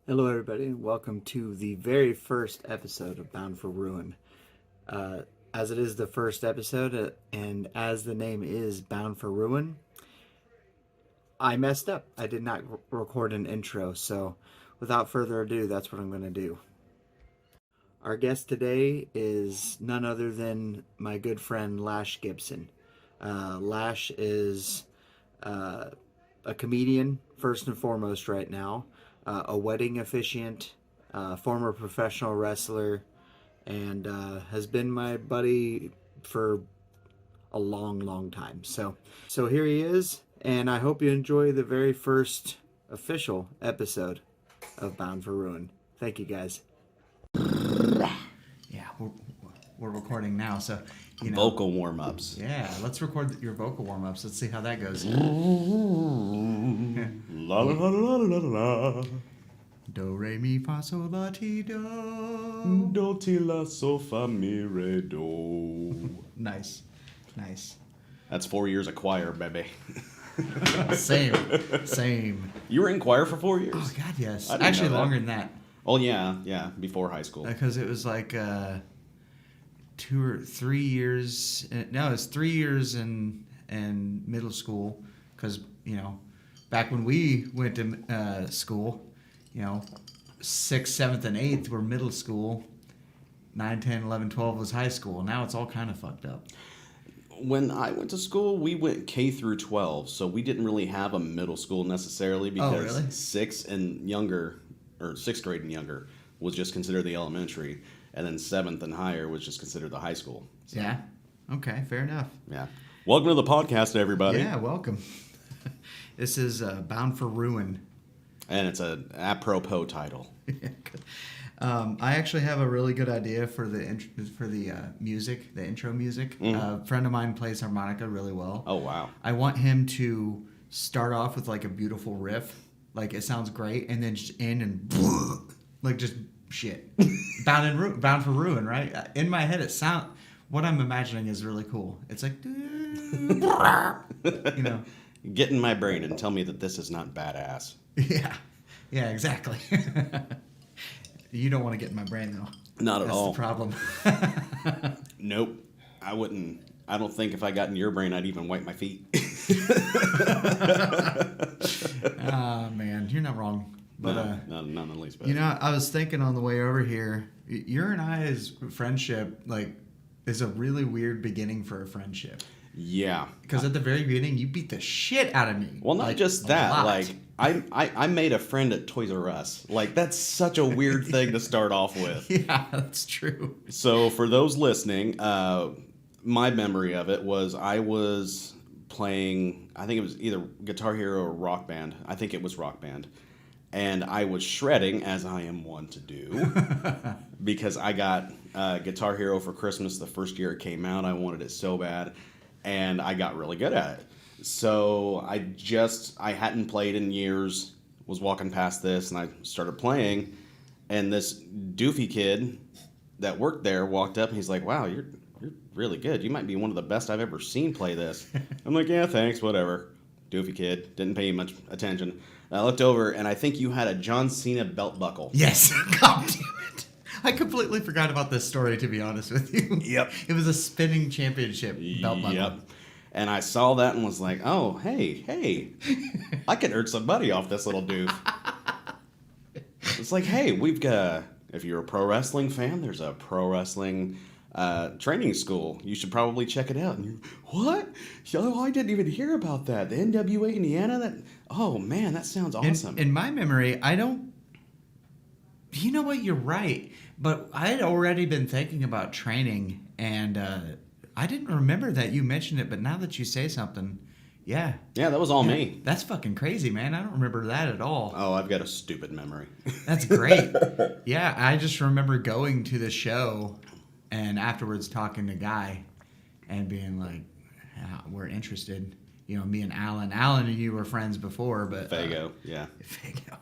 Hello, everybody, and welcome to the very first episode of Bound for Ruin. As it is the first episode, and as the name is Bound for Ruin, I messed up. I did not record an intro, so without further ado, that's what I'm going to do. Our guest today is none other than my good friend Lash Gibson. Lash is a comedian, first and foremost, right now, a wedding officiant, former professional wrestler, and has been my buddy for a long, long time. So here he is, and I hope you enjoy the very first official episode of Bound for Ruin. Thank you, guys. Yeah, we're recording now, so vocal warm-ups. Yeah, let's record your vocal warm-ups. Let's see how that goes. La la la la la la. Do re mi fa sol la ti do. Do ti la so fa mi re do. Nice. That's 4 years of choir, baby. Same. You were in choir for 4 years? Oh God, yes. I didn't Actually, know that. longer than that. Oh yeah, before high school. Because it was like 2 or 3 years. No, it's 3 years in middle school. Because back when we went to school, 6th, 7th, and 8th were middle school. 9, 10, 11, 12 was high school. Now it's all kind of fucked up. When I went to school, we went K through 12, so we didn't really have a middle school necessarily because really? 6th and younger, or 6th grade and younger, was just considered the elementary, and then 7th and higher was just considered the high school. So, Yeah. Okay, fair enough. yeah. Welcome to the podcast, everybody. Yeah, welcome. This is Bound for Ruin. And it's an apropos title. I actually have a really good idea for the music, the intro music. A friend of mine plays harmonica really well. Oh, wow. I want him to start off with like a beautiful riff, like it sounds great, and then just end and like just shit. Bound for Ruin, right? In my head, what I'm imagining is really cool. It's like, Get in my brain and tell me that this is not badass. Yeah, exactly. You don't want to get in my brain, though. Not at all. That's the problem. Nope. I wouldn't. I don't think if I got in your brain, I'd even wipe my feet. Ah, man, you're not wrong. But not in the least bit. I was thinking on the way over here, your and I's friendship, is a really weird beginning for a friendship. Yeah. Because at the very beginning, you beat the shit out of me. Well, not just that. I made a friend at Toys R Us. That's such a weird thing to start off with. Yeah, that's true. So for those listening, my memory of it was I was playing, I think it was either Guitar Hero or Rock Band. I think it was Rock Band. And I was shredding, as I am one to do, because I got Guitar Hero for Christmas the first year it came out. I wanted it so bad, and I got really good at it. So I hadn't played in years, was walking past this, and I started playing, and this doofy kid that worked there walked up, and he's like, wow, you're really good. You might be one of the best I've ever seen play this. I'm like, yeah, thanks, whatever. Doofy kid. Didn't pay much attention. And I looked over, and I think you had a John Cena belt buckle. Yes. God damn it. I completely forgot about this story, to be honest with you. Yep. It was a spinning championship belt buckle. Yep. And I saw that and was like, oh, hey, I could earn some money off this little doof. It's like, hey, we've got, if you're a pro wrestling fan, there's a pro wrestling training school. You should probably check it out. And you're, what? Oh, I didn't even hear about that. The NWA Indiana? Oh, man, that sounds awesome. In my memory, you know what, you're right. But I had already been thinking about training, and I didn't remember that you mentioned it, but now that you say something, yeah. Yeah, that was all me. That's fucking crazy, man. I don't remember that at all. Oh, I've got a stupid memory. That's great. Yeah, I just remember going to the show and afterwards talking to Guy and being like, yeah, we're interested. Me and Alan. Alan and you were friends before, but... Fago, yeah. Fago.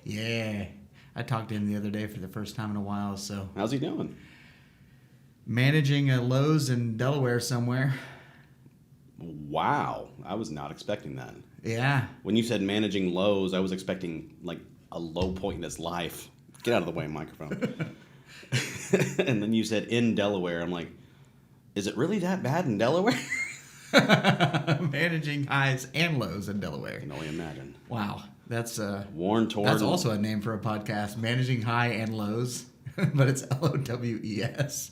Yeah. I talked to him the other day for the first time in a while, so... How's he doing? Managing a Lowe's in Delaware somewhere. Wow. I was not expecting that. Yeah. When you said managing Lowe's, I was expecting, a low point in his life. Get out of the way, microphone. And then you said in Delaware. I'm like, is it really that bad in Delaware? Managing highs and lows in Delaware. I can only imagine. Wow. That's Worn, torn. That's also a name for a podcast, Managing High and Lows, but it's LOWES.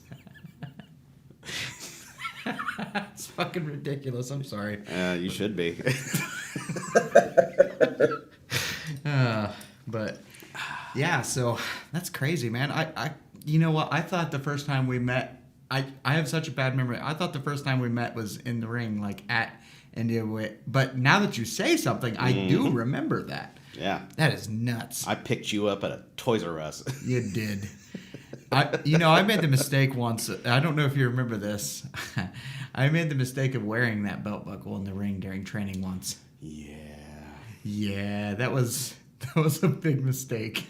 It's fucking ridiculous. I'm sorry. You should be. But yeah, so that's crazy, man. I you know what? I thought the first time we met, I have such a bad memory. I thought the first time we met was in the ring, like at India. But now that you say something, I do remember that. Yeah. That is nuts. I picked you up at a Toys R Us. You did. I made the mistake once. I don't know if you remember this. I made the mistake of wearing that belt buckle in the ring during training once. Yeah. Yeah, that was a big mistake.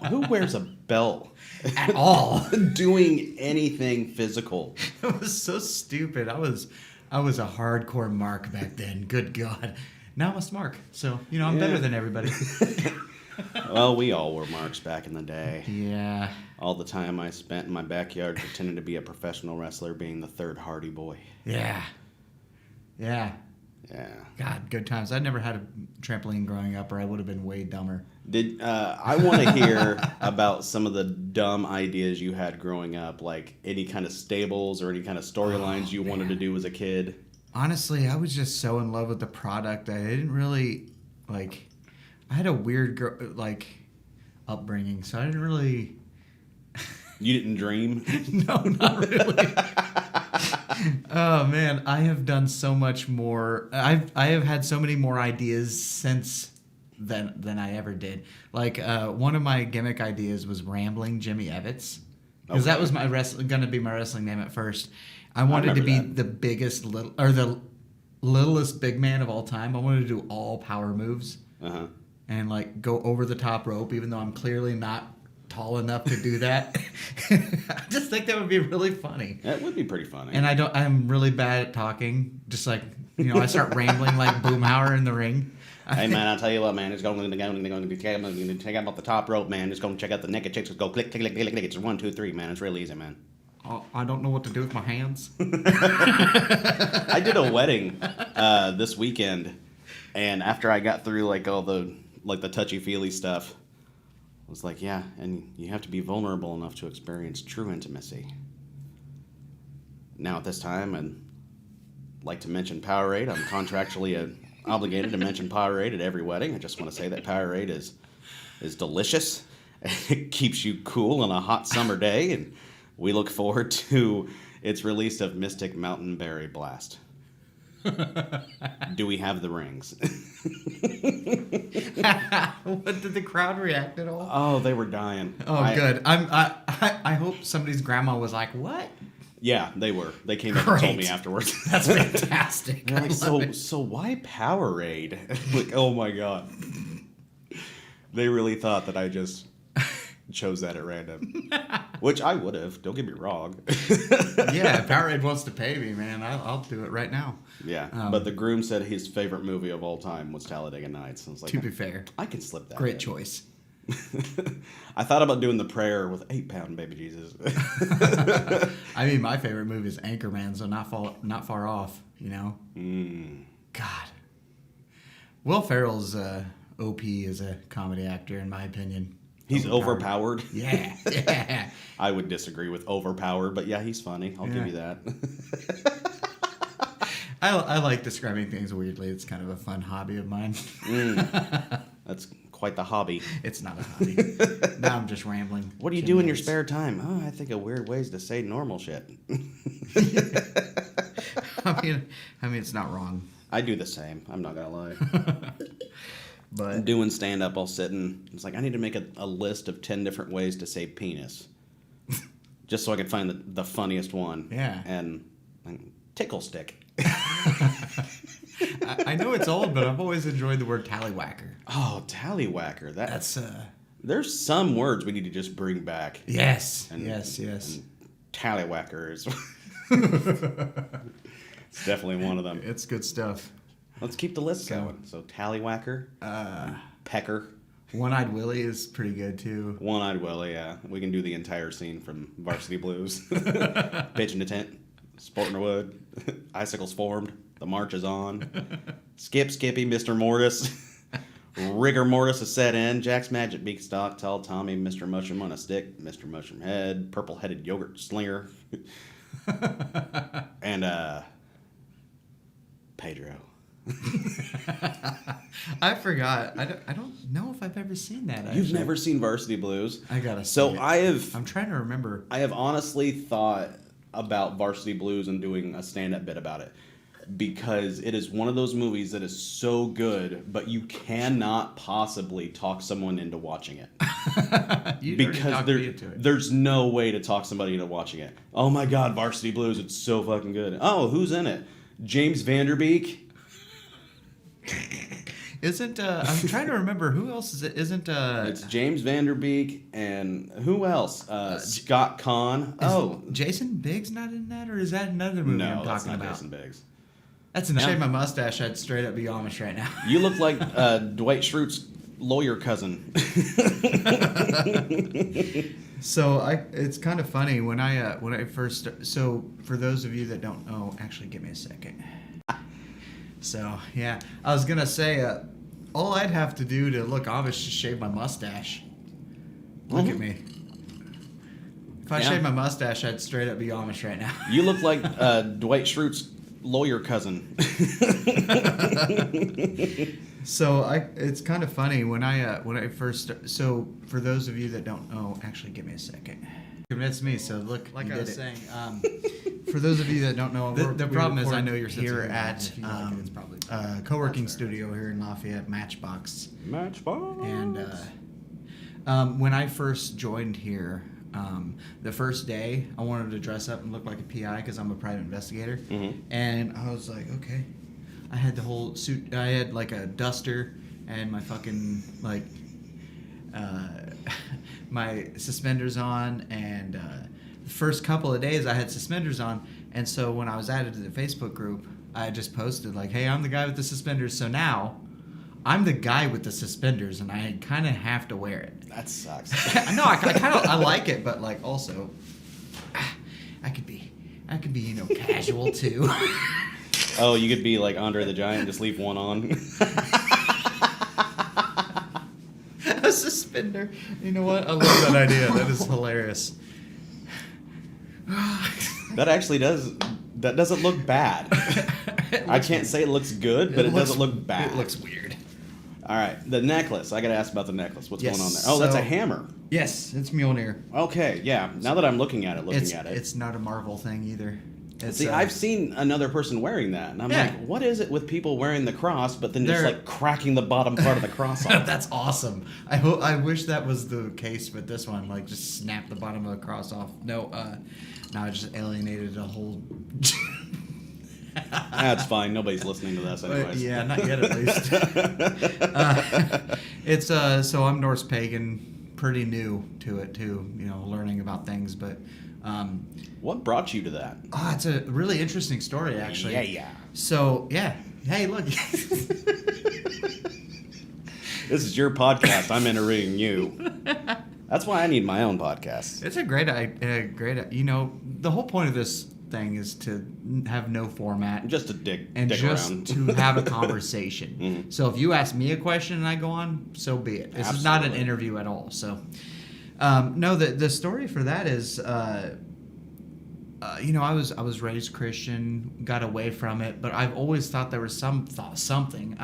Who wears a belt At all? doing anything physical? It was so stupid. I was a hardcore mark back then. Good God. Now I'm a smart. So, I'm better than everybody. Well, we all were marks back in the day. Yeah. All the time I spent in my backyard pretending to be a professional wrestler, being the third Hardy Boy. Yeah. Yeah. Yeah. God, good times. I never had a trampoline growing up, or I would have been way dumber. I want to hear about some of the dumb ideas you had growing up, like any kind of stables or any kind of storylines you wanted to do as a kid. Honestly, I was just so in love with the product. I didn't really I had a weird upbringing, so I didn't really. You didn't dream? No, not really. Oh man, I have done so much more. I have had so many more ideas since than I ever did. Like one of my gimmick ideas was Rambling Jimmy Evans, because that was going to be my wrestling name at first. I wanted to be the biggest the littlest big man of all time. I wanted to do all power moves and go over the top rope, even though I'm clearly not tall enough to do that. I just think that would be really funny. That would be pretty funny. And I'm really bad at talking. Just I start rambling like Boomhauer in the ring. Hey man, I'll tell you what, man. It's going to check out the top rope, man. Just going to check out the naked chicks. Just go click, click, click, click, click. It's 1, 2, 3, man. It's real easy, man. I don't know what to do with my hands. I did a wedding this weekend, and after I got through all the the touchy feely stuff, I was like, yeah, and you have to be vulnerable enough to experience true intimacy. Now at this time, I'd like to mention Powerade. I'm contractually obligated to mention Powerade at every wedding. I just want to say that Powerade is delicious. It keeps you cool on a hot summer day, and we look forward to its release of Mystic Mountain Berry Blast. Do we have the rings? What did the crowd react at all? Oh, they were dying. Oh, good. I hope somebody's grandma was like, "What?" Yeah, they were. They came up and told me afterwards. That's fantastic. They're like, so why Powerade? Like, oh my god. They really thought that I just chose that at random. Which I would have. Don't get me wrong. Yeah, if Powerade wants to pay me, man, I'll do it right now. Yeah, but the groom said his favorite movie of all time was Talladega Nights. I was like, to be fair, I can slip that. Great in. choice. I thought about doing the prayer with 8-pound baby Jesus. I mean, my favorite movie is Anchorman, so not far off. God, Will Ferrell's OP as a comedy actor, in my opinion. He's overpowered. Yeah. I would disagree with overpowered, but yeah, he's funny. I'll give you that. I like describing things weirdly. It's kind of a fun hobby of mine. That's quite the hobby. It's not a hobby. Now I'm just rambling. What do you do in your spare time? Oh, I think of weird ways to say normal shit. I mean, it's not wrong. I do the same. I'm not gonna lie. But doing stand-up, I'll sit and it's like I need to make a list of 10 different ways to say penis, just so I can find the funniest one. Yeah. And tickle stick. I know it's old, but I've always enjoyed the word tallywhacker. Oh, tallywhacker. That's There's some words we need to just bring back. Yes. And tallywhacker is. It's definitely one of them. It's good stuff. Let's keep the list going. So tallywhacker, pecker. One-Eyed Willie is pretty good too. One-Eyed Willie, yeah. We can do the entire scene from Varsity Blues. Pitching the tent, sporting the wood, icicles formed, the march is on. Skip, Skippy, Mr. Mortis. Rigor mortis is set in. Jack's Magic Beanstalk, Tall Tommy, Mr. Mushroom on a Stick, Mr. Mushroom Head, Purple-Headed Yogurt Slinger, and Pedro. I forgot. I don't know if I've ever seen that. Actually. You've never seen Varsity Blues? I gotta. So I'm trying to remember. I have honestly thought about Varsity Blues and doing a stand-up bit about it. Because it is one of those movies that is so good, but you cannot possibly talk someone into watching it. Because there's no way to talk somebody into watching it. Oh my God, Varsity Blues, it's so fucking good. Oh, who's in it? James Vanderbeek? Isn't I'm trying to remember who else is it? Isn't It's James Vanderbeek and who else? Scott Conn. Jason Biggs not in that, or is that another movie I'm that's talking not about? Jason Biggs. That's enough. Shave my mustache. I'd straight up be Amish right now. You look like Dwight Schrute's lawyer cousin. So it's kind of funny when I first. So for those of you that don't know, actually, give me a second. So yeah, I was gonna say, all I'd have to do to look Amish is shave my mustache. Look at me. If I shave my mustache, I'd straight up be Amish right now. You look like Dwight Schrute's lawyer cousin. So it's kind of funny when I first. So for those of you that don't know, actually, give me a second. That's me. So look, like I was saying, for those of you that don't know, the problem is I know you're here at co-working studio here in Lafayette, Matchbox. And when I first joined here, the first day I wanted to dress up and look like a PI because I'm a private investigator, and I was like, okay. I had the whole suit. I had like a duster and my fucking like my suspenders on, and the first couple of days I had suspenders on, and so when I was added to the Facebook group, I just posted like, hey, I'm the guy with the suspenders, so now I'm the guy with the suspenders, and I kind of have to wear it. That sucks. No, I like it, but like also, I could be casual too. Oh, you could be like Andre the Giant, just leave one on. A suspender. You know what? I love that idea. That is hilarious. That actually does. That doesn't look bad. I can't say it looks good, but it doesn't look bad. It looks weird. All right, the necklace. I got to ask about the necklace. What's going on there? Oh, that's a hammer. Yes, it's Mjolnir. Okay, yeah. Now that I'm looking at it, it's not a Marvel thing either. See, I've seen another person wearing that, and I'm like, what is it with people wearing the cross, but then just like cracking the bottom part of the cross off? That's awesome. I wish that was the case with this one. Like, just snap the bottom of the cross off. No, I just alienated a whole. That's fine. Nobody's listening to this anyways. Yeah, not yet at least. It's so I'm Norse pagan, pretty new to it too. You know, learning about things, but. What brought you to that? Oh, it's a really interesting story, actually. Yeah. So, yeah. Hey, look. This is your podcast. I'm interviewing you. That's why I need my own podcast. It's a great idea. You know, the whole point of this thing is to have no format. Just to dick around. To have a conversation. Mm-hmm. So if you ask me a question and I go on, so be it. This is not an interview at all. So, no, the story for that is, you know, I was raised Christian, got away from it, but I've always thought there was something.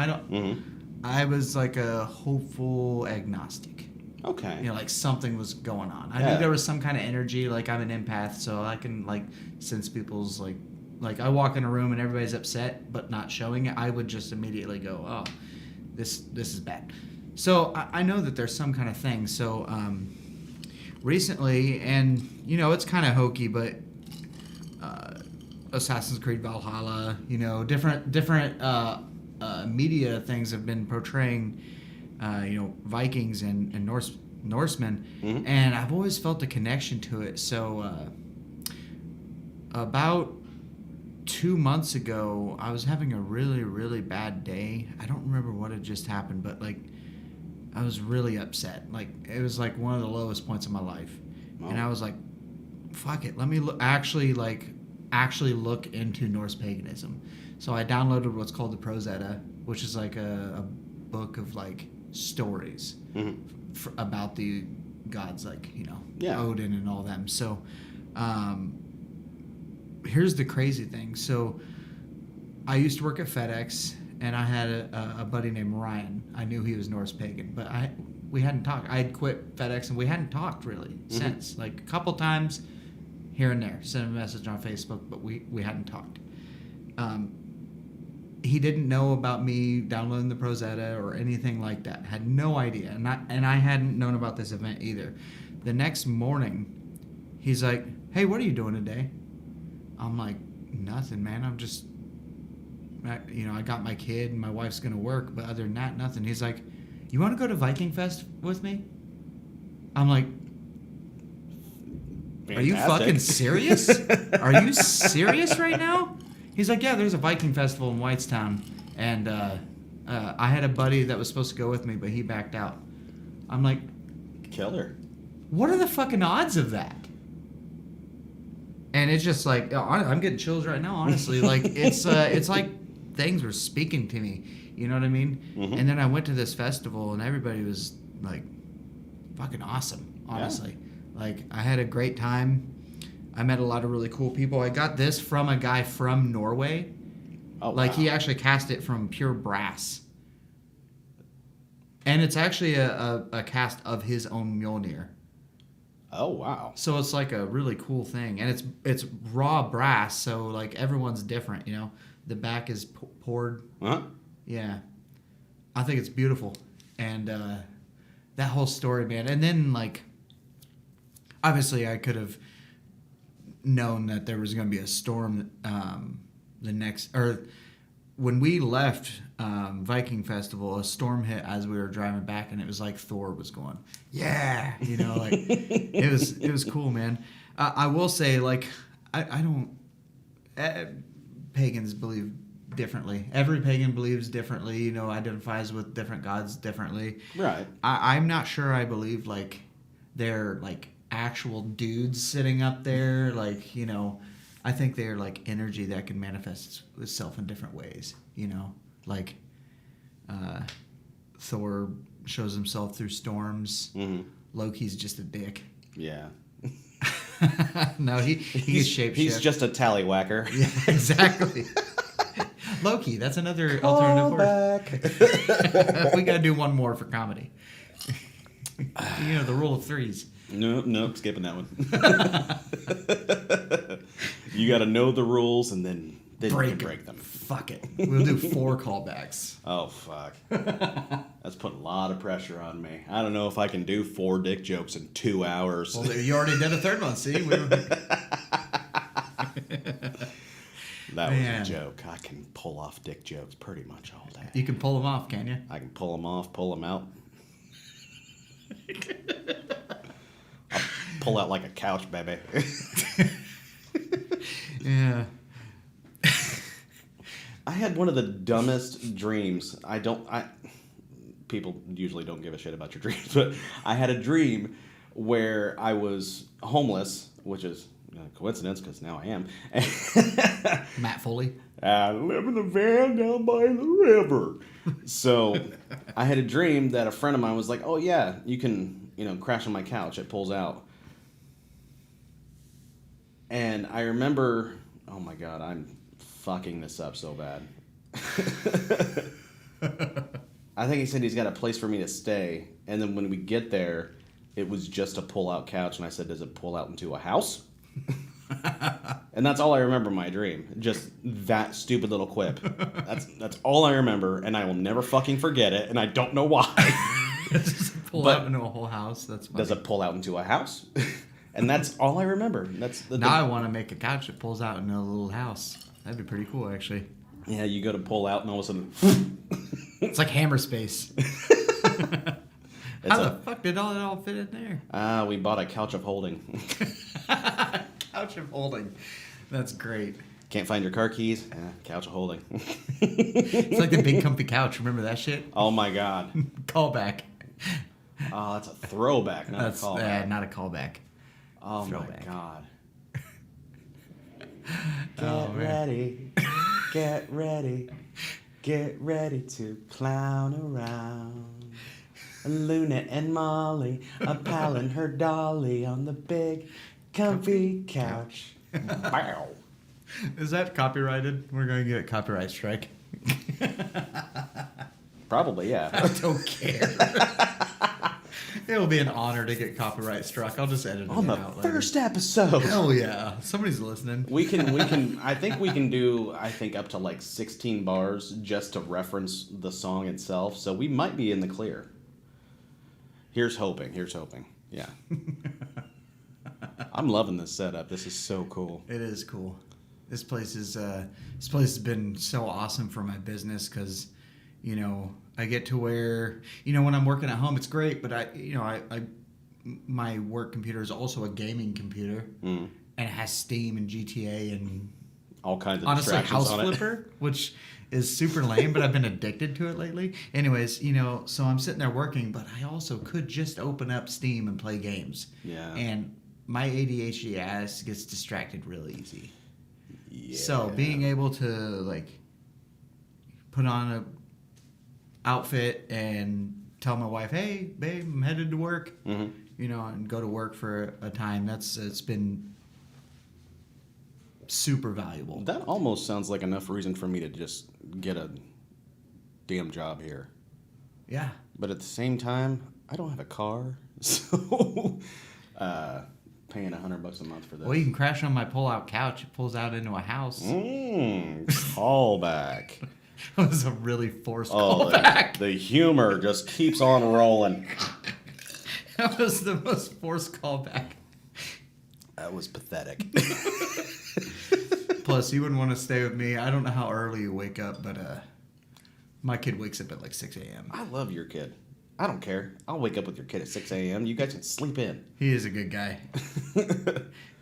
I was like a hopeful agnostic. Okay. You know, like something was going on. I knew there was some kind of energy. Like I'm an empath, so I can like sense people's like I walk in a room and everybody's upset but not showing it. I would just immediately go, oh, this is bad. So I know that there's some kind of thing. So recently, and you know, it's kind of hokey, but Assassin's Creed Valhalla, you know, different media things have been portraying. You know, Vikings and Norsemen, and I've always felt a connection to it. So about 2 months ago, I was having a really, really bad day. I don't remember what had just happened, but like I was really upset. Like, it was like one of the lowest points of my life. Oh. And I was like, fuck it. Let me actually look into Norse paganism. So I downloaded what's called the Prozetta, which is like a book of like stories about the gods, like, Odin and all them. So here's the crazy thing. So I used to work at FedEx, and I had a buddy named Ryan. I knew he was Norse pagan, but we hadn't talked. I had quit FedEx, and we hadn't talked really since. Like a couple times here and there, sent a message on Facebook, but we hadn't talked. He didn't know about me downloading the Prozetta or anything like that. Had no idea, and I hadn't known about this event either. The next morning, he's like, "Hey, what are you doing today?" I'm like, "Nothing, man. I'm just, I got my kid and my wife's gonna work, but other than that, nothing." He's like, "You want to go to Viking Fest with me?" I'm like, "Are you fucking serious? Are you serious right now?" He's like, "Yeah, there's a Viking festival in Whitestown, and I had a buddy that was supposed to go with me, but he backed out." I'm like, Killer. "What are the fucking odds of that?" And it's just like, I'm getting chills right now, honestly. Like, it's like things were speaking to me. You know what I mean? And then I went to this festival, and everybody was like fucking awesome, honestly. Yeah. Like, I had a great time. I met a lot of really cool people. I got this from a guy from Norway. Oh, like, wow. He actually cast it from pure brass. And it's actually a cast of his own Mjolnir. Oh, wow. So it's like a really cool thing. And it's raw brass, so like everyone's different, The back is poured. Uh-huh. Yeah. I think it's beautiful. And that whole story, man. And then, like, obviously I could have known that there was going to be a storm when we left Viking Festival, a storm hit as we were driving back, and it was like Thor was going, yeah, like it was cool, man. I will say, like, I don't pagans believe differently. Every pagan believes differently, identifies with different gods differently. Right. I'm not sure I believe like they're like actual dudes sitting up there, like, I think they're like energy that can manifest itself in different ways, like Thor shows himself through storms. Loki's just a dick. Yeah. No, he's shapeshift. He's just a tallywhacker. Yeah, exactly. Loki, that's another alternative word. We gotta do one more for comedy. The rule of threes. Nope, skipping that one. You got to know the rules and then you can break them. Fuck it. We'll do 4 callbacks. Oh, fuck. That's putting a lot of pressure on me. I don't know if I can do 4 dick jokes in 2 hours. Well, you already did a third one, see? That was a joke. I can pull off dick jokes pretty much all day. You can pull them off, can you? I can pull them off, pull them out. I'll pull out like a couch, baby. Yeah. I had one of the dumbest dreams. People usually don't give a shit about your dreams, but I had a dream where I was homeless, which is a coincidence because now I am. Matt Foley. I live in a van down by the river. So I had a dream that a friend of mine was like, "Oh yeah, you can, crash on my couch. It pulls out." And I remember, oh my God, I'm fucking this up so bad. I think he said he's got a place for me to stay. And then when we get there, it was just a pull-out couch. And I said, "Does it pull out into a house?" And that's all I remember in my dream. Just that stupid little quip. That's all I remember. And I will never fucking forget it. And I don't know why. Does it pull out into a whole house? That's funny. Does it pull out into a house? And that's all I remember. Now I want to make a couch that pulls out into a little house. That'd be pretty cool, actually. Yeah, you go to pull out and all of a sudden... It's like Hammer Space. How the fuck did all that all fit in there? We bought a couch of holding. Couch of holding. That's great. Can't find your car keys? Couch of holding. It's like the big comfy couch. Remember that shit? Oh my God. Call back. Oh, that's a throwback, not a callback. Not a callback. Oh throwback. my god. Oh, Ready, get ready, get ready to clown around. Luna and Molly are palling her dolly on the big comfy couch. Bow. Is that copyrighted? We're going to get a copyright strike. Probably, yeah. I don't care. It'll be an honor to get copyright struck. I'll just edit it On the out later. first episode. Hell yeah. Somebody's listening. We can I think we can do up to like 16 bars just to reference the song itself. So we might be in the clear. Here's hoping. Yeah. I'm loving this setup. This is so cool. It is cool. This place has been so awesome for my business because, you know, I get to where, you know, when I'm working at home, it's great, but my work computer is also a gaming computer, and it has Steam and GTA and all kinds of honestly distractions House on Flipper, which is super lame, but I've been addicted to it lately. Anyways, you know, so I'm sitting there working, but I also could just open up Steam and play games. Yeah. And my ADHD ass gets distracted real easy. Yeah. So being able to like put on a outfit and tell my wife, "Hey, babe, I'm headed to work," you know, and go to work for a time. It's been super valuable. That almost sounds like enough reason for me to just get a damn job here. Yeah. But at the same time, I don't have a car, so paying $100 a month for this. Well, you can crash on my pull-out couch. It pulls out into a house. Callback. That was a really forced Oh, callback. the humor just keeps on rolling. That was the most forced callback. That was pathetic. Plus, you wouldn't want to stay with me. I don't know how early you wake up, but my kid wakes up at like 6 a.m. I love your kid. I don't care. I'll wake up with your kid at 6 a.m. You guys can sleep in. He is a good guy.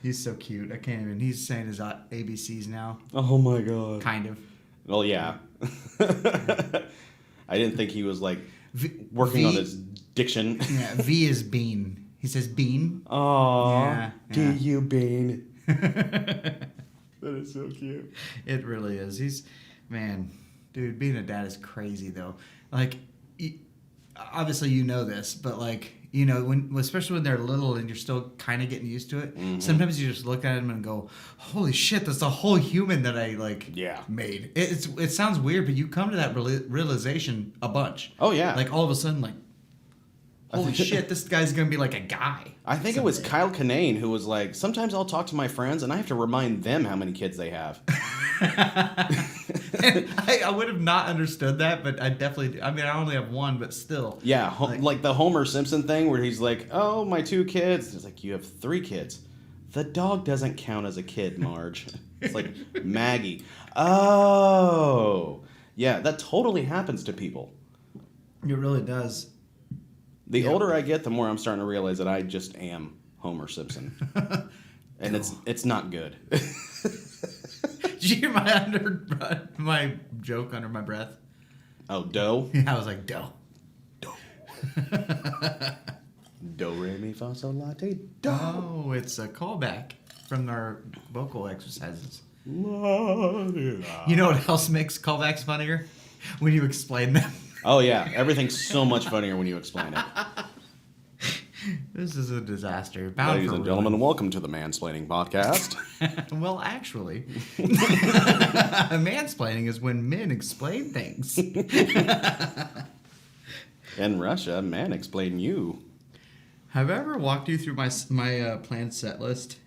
He's so cute. I can't even. He's saying his ABCs now. Oh my god. Kind of. Well, yeah. I didn't think he was like working on his diction. Yeah, V is bean. He says bean. Oh, Yeah, do yeah. you bean? That is so cute. It really is. Man, dude, being a dad is crazy though. Like, obviously you know this, but like, you know, especially when they're little and you're still kind of getting used to it, sometimes you just look at them and go, holy shit, that's a whole human that I made. It sounds weird, but you come to that realization a bunch. Oh, yeah. Like all of a sudden, like, holy shit, this guy's going to be like a guy. I think it was Kyle Kinane who was like, sometimes I'll talk to my friends and I have to remind them how many kids they have. I would have not understood that, but I definitely do. I mean, I only have one, but still. Yeah, like the Homer Simpson thing where he's like, oh, my 2 kids. It's like, you have 3 kids. The dog doesn't count as a kid, Marge. It's like Maggie. Oh. Yeah, that totally happens to people. It really does. The older I get, the more I'm starting to realize that I just am Homer Simpson. And it's not good. Did you hear my joke under my breath? Oh, dough? Yeah, I was like, dough. Do, re, mi, fa, sol, la, ti, do. Oh, it's a callback from our vocal exercises. You know what else makes callbacks funnier? When you explain them. Oh, yeah. Everything's so much funnier when you explain it. This is a disaster. Ladies and gentlemen, welcome to the Mansplaining Podcast. Well, actually, mansplaining is when men explain things. In Russia, man, explain you. Have I ever walked you through my planned set list?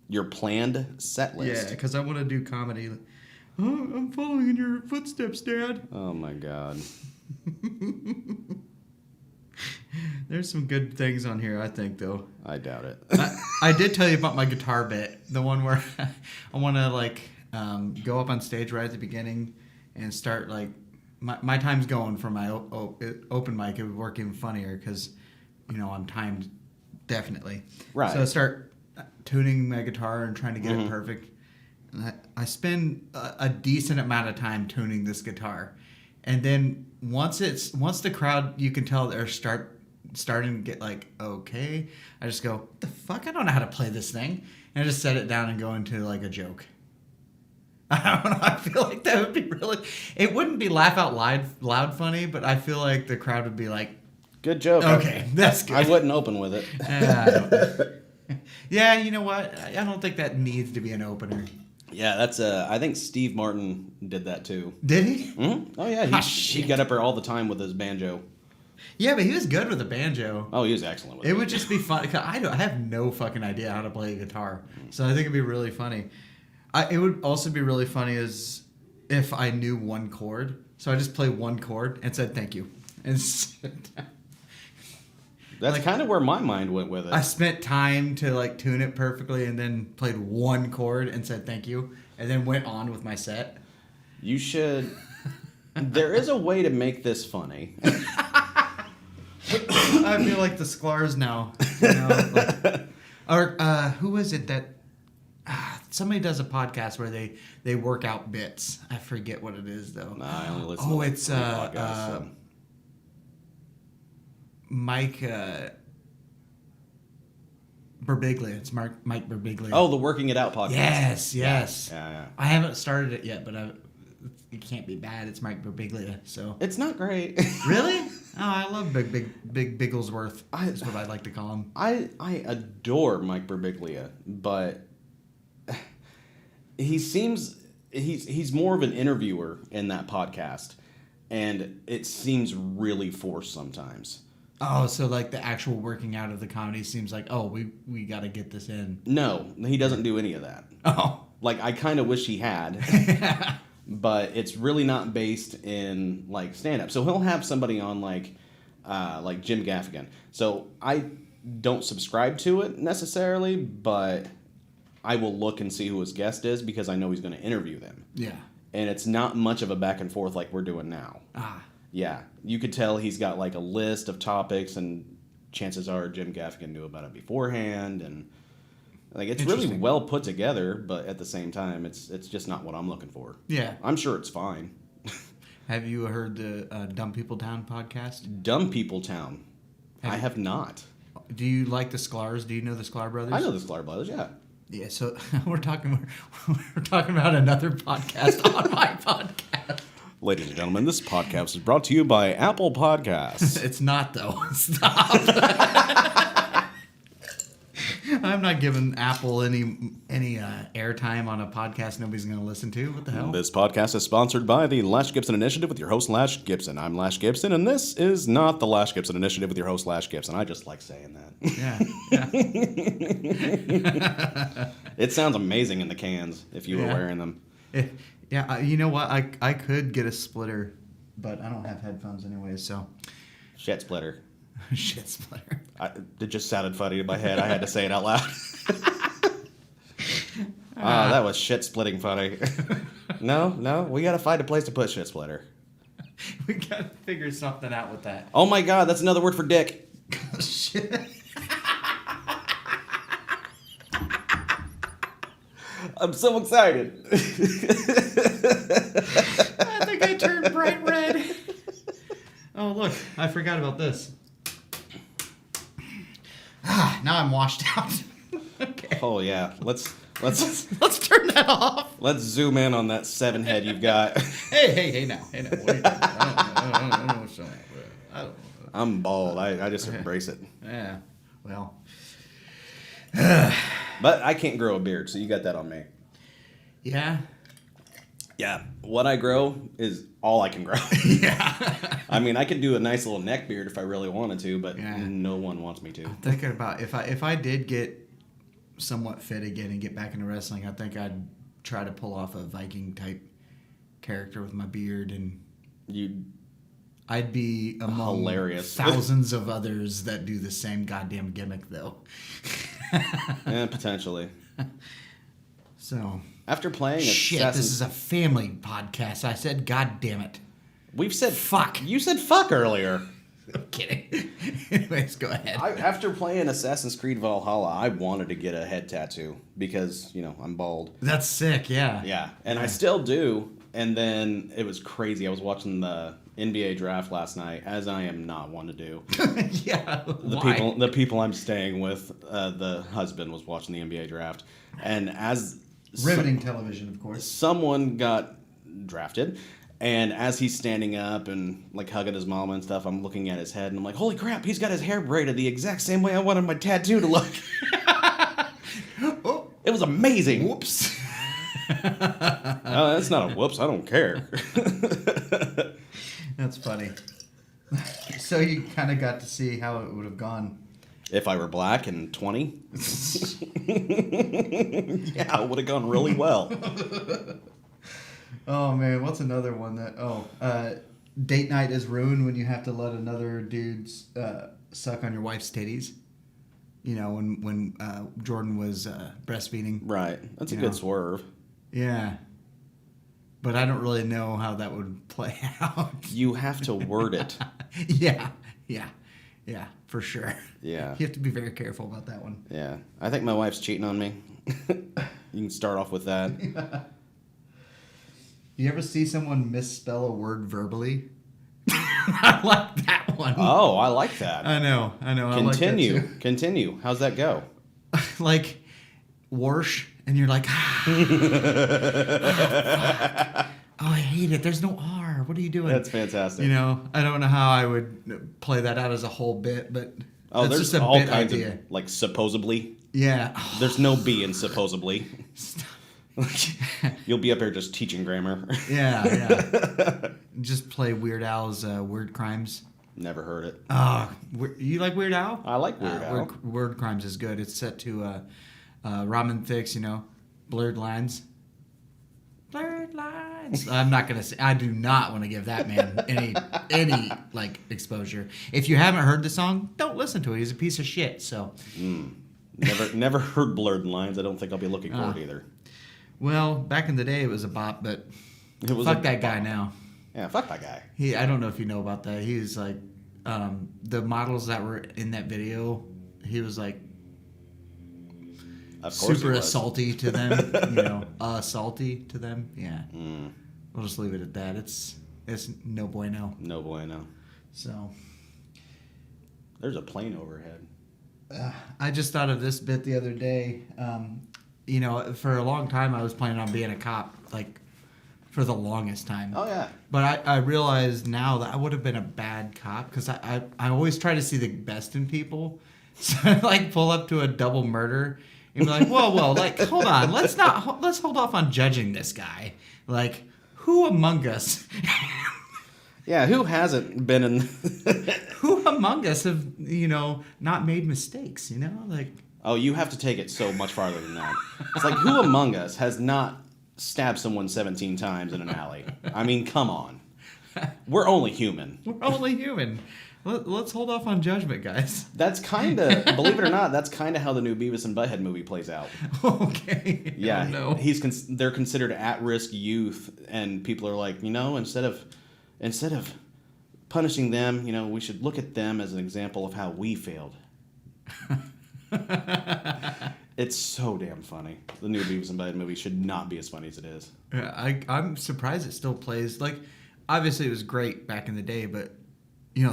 Your planned set list? Yeah, because I want to do comedy. Oh, I'm following in your footsteps, Dad. Oh, my God. There's some good things on here, I think, though. I doubt it. I did tell you about my guitar bit, the one where I want to go up on stage right at the beginning and start my time's going for my open mic. It would work even funnier because I'm timed definitely. Right. So I start tuning my guitar and trying to get it perfect. And I spend a decent amount of time tuning this guitar, and then once the crowd, you can tell they're starting to get like, okay, I just go, what the fuck? I don't know how to play this thing. And I just set it down and go into like a joke. I don't know. I feel like that would be really, it wouldn't be laugh out loud funny, but I feel like the crowd would be like, Good joke. okay, that's good. I wouldn't open with it. Yeah, you know what? I don't think that needs to be an opener. Yeah, that's I think Steve Martin did that too. Did he? Mm-hmm. Oh yeah, he got up there all the time with his banjo. Yeah, but he was good with the banjo. Oh, he was excellent with it. It would just be fun. I have no fucking idea how to play a guitar, so I think it'd be really funny. It would also be really funny as if I knew one chord, so I just play one chord and said thank you, and That's kind of where my mind went with it. I spent time to like tune it perfectly, and then played one chord and said thank you, and then went on with my set. You should. There is a way to make this funny. I feel like the Sklar's now. You know, or who was it that somebody does a podcast where they work out bits? I forget what it is though. Nah, I only listen Oh, to it's podcasts, so. Mike Birbiglia. It's Mike Birbiglia. Oh, the Working It Out podcast. Yes. Yeah. I haven't started it yet, but it can't be bad. It's Mike Birbiglia, so. It's not great. Really? Oh, I love Big Bigglesworth. That's what I like to call him. I adore Mike Birbiglia, but he seems he's more of an interviewer in that podcast, and it seems really forced sometimes. Oh, so like the actual working out of the comedy seems like, oh, we got to get this in. No, he doesn't do any of that. Oh. Like, I kind of wish he had. But it's really not based in like stand up. So he'll have somebody on like Jim Gaffigan. So I don't subscribe to it necessarily, but I will look and see who his guest is because I know he's going to interview them. Yeah. And it's not much of a back and forth like we're doing now. Yeah, you could tell he's got like a list of topics, and chances are Jim Gaffigan knew about it beforehand, and like it's really well put together. But at the same time, it's just not what I'm looking for. Yeah, I'm sure it's fine. Have you heard the Dumb People Town podcast? Dumb People Town. I have not. Do you like the Sklars? Do you know the Sklar brothers? I know the Sklar brothers. Yeah. Yeah. So we're talking about another podcast on my podcast. Ladies and gentlemen, this podcast is brought to you by Apple Podcasts. It's not, though. Stop. I'm not giving Apple any airtime on a podcast nobody's going to listen to. What the hell? This podcast is sponsored by the Lash Gibson Initiative with your host, Lash Gibson. I'm Lash Gibson, and this is not the Lash Gibson Initiative with your host, Lash Gibson. I just like saying that. Yeah. It sounds amazing in the cans if you were wearing them. Yeah, you know what? I could get a splitter, but I don't have headphones anyways, so. Shit splitter. Shit splitter. It just sounded funny in my head. I had to say it out loud. That was shit splitting funny. No, we gotta find a place to put shit splitter. We gotta figure something out with that. Oh my god, that's another word for dick. Shit. I'm so excited. I think I turned bright red. Oh, look, I forgot about this. Now I'm washed out. Okay. Oh yeah, let's turn that off. Let's zoom in on that 7 head you've got. Hey now. What are you doing? I don't know what's going on. I'm bald. I just embrace it. Yeah. Well. But I can't grow a beard, so you got that on me. Yeah. Yeah. What I grow is all I can grow. Yeah. I mean, I could do a nice little neck beard if I really wanted to, but no one wants me to. I'm thinking about if I did get somewhat fit again and get back into wrestling, I think I'd try to pull off a Viking type character with my beard, and I'd be among hilarious thousands of others that do the same goddamn gimmick, though. Potentially. So after playing shit, this is a family podcast. I said, God damn it. We've said fuck. You said fuck earlier. I'm kidding. Anyways, go ahead. After playing Assassin's Creed Valhalla, I wanted to get a head tattoo because, I'm bald. That's sick, yeah. Yeah, and I still do. And then it was crazy. I was watching the NBA draft last night, as I am not one to do. Yeah. The people I'm staying with, the husband was watching the NBA draft, and as Riveting television, of course. someone got drafted, and as he's standing up and like hugging his mom and stuff, I'm looking at his head and I'm like, holy crap, he's got his hair braided the exact same way I wanted my tattoo to look. Oh, It was amazing. whoops. Oh, that's not a whoops. I don't care. That's funny. So you kind of got to see how it would have gone. If I were black and 20, yeah, it would have gone really well. Oh man, what's another one that? Date night is ruined when you have to let another dude suck on your wife's titties. You know, when Jordan was breastfeeding. Right. That's a You good know. swerve. Yeah. But I don't really know how that would play out. You have to word it. Yeah, for sure. Yeah. You have to be very careful about that one. Yeah. I think my wife's cheating on me. You can start off with that. You ever see someone misspell a word verbally? I like that one. Oh, I like that. I know. Continue. I like Continue. How's that go? that too. Like, Warsh, and you're like, oh, I hate it. There's no R. What are you doing? That's fantastic. You know, I don't know how I would play that out as a whole bit, but Oh, that's there's just a all bit kinds idea. of, like, supposedly. Yeah. There's no B in supposedly. You'll be up here just teaching grammar. Yeah. Just play Weird Al's Word Crimes. Never heard it. You like Weird Al? I like Weird Al. Word Crimes is good. It's set to Ramen Thicke's, Blurred Lines. Blurred Lines. I'm not gonna say. I do not want to give that man any like exposure. If you haven't heard the song, don't listen to it. He's a piece of shit. So. Never heard Blurred Lines. I don't think I'll be looking for it either. Well, back in the day, it was a bop, but It was fuck a that guy bop. now. Yeah, fuck that guy. I don't know if you know about that. He was like, the models that were in that video, he was like Of course super he was. salty to them, salty to them. Yeah. We'll just leave it at that. It's no bueno. No bueno. So There's a plane overhead. I just thought of this bit the other day. For a long time I was planning on being a cop, like for the longest time. Oh, yeah. But I realize now that I would have been a bad cop because I always try to see the best in people. So I like pull up to a double murder and be like, whoa, like hold on, let's hold off on judging this guy. Like, who among us? Yeah, who hasn't been in... Who among us have not made mistakes? Like. Oh, you have to take it so much farther than that. It's like, who among us has not stabbed someone 17 times in an alley? I mean, come on. We're only human. We're only human. Let's hold off on judgment, guys. That's kind of, believe it or not, that's kind of how the new Beavis and Butthead movie plays out. Okay. Yeah, Oh, no. they're considered at-risk youth, and people are like, instead of punishing them, we should look at them as an example of how we failed. It's so damn funny. The new Beavis and Butthead movie should not be as funny as it is. Yeah, I'm surprised it still plays. Like, obviously it was great back in the day, but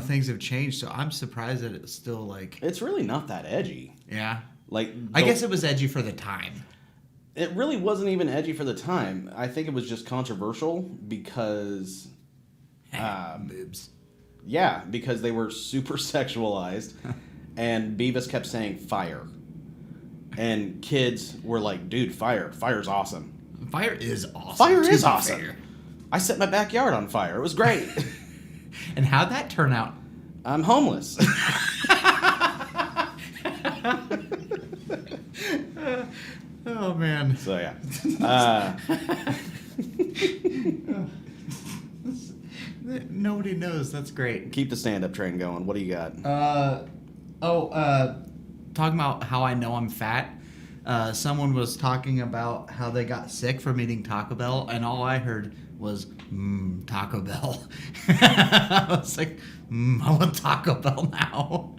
things have changed, so I'm surprised that it's still like. It's really not that edgy. Yeah. Like, I guess it was edgy for the time. It really wasn't even edgy for the time. I think it was just controversial because, Boobs. yeah, because they were super sexualized, and Beavis kept saying fire, and kids were like, "Dude, fire's awesome. Fire is awesome. Fire to is be awesome. fair. I set my backyard on fire. It was great. And how'd that turn out? I'm homeless." Oh man. So yeah. Nobody knows. That's great. Keep the stand-up train going. What do you got? Talking about how I know I'm fat. Someone was talking about how they got sick from eating Taco Bell, and all I heard was Taco Bell. I was like, I want Taco Bell now.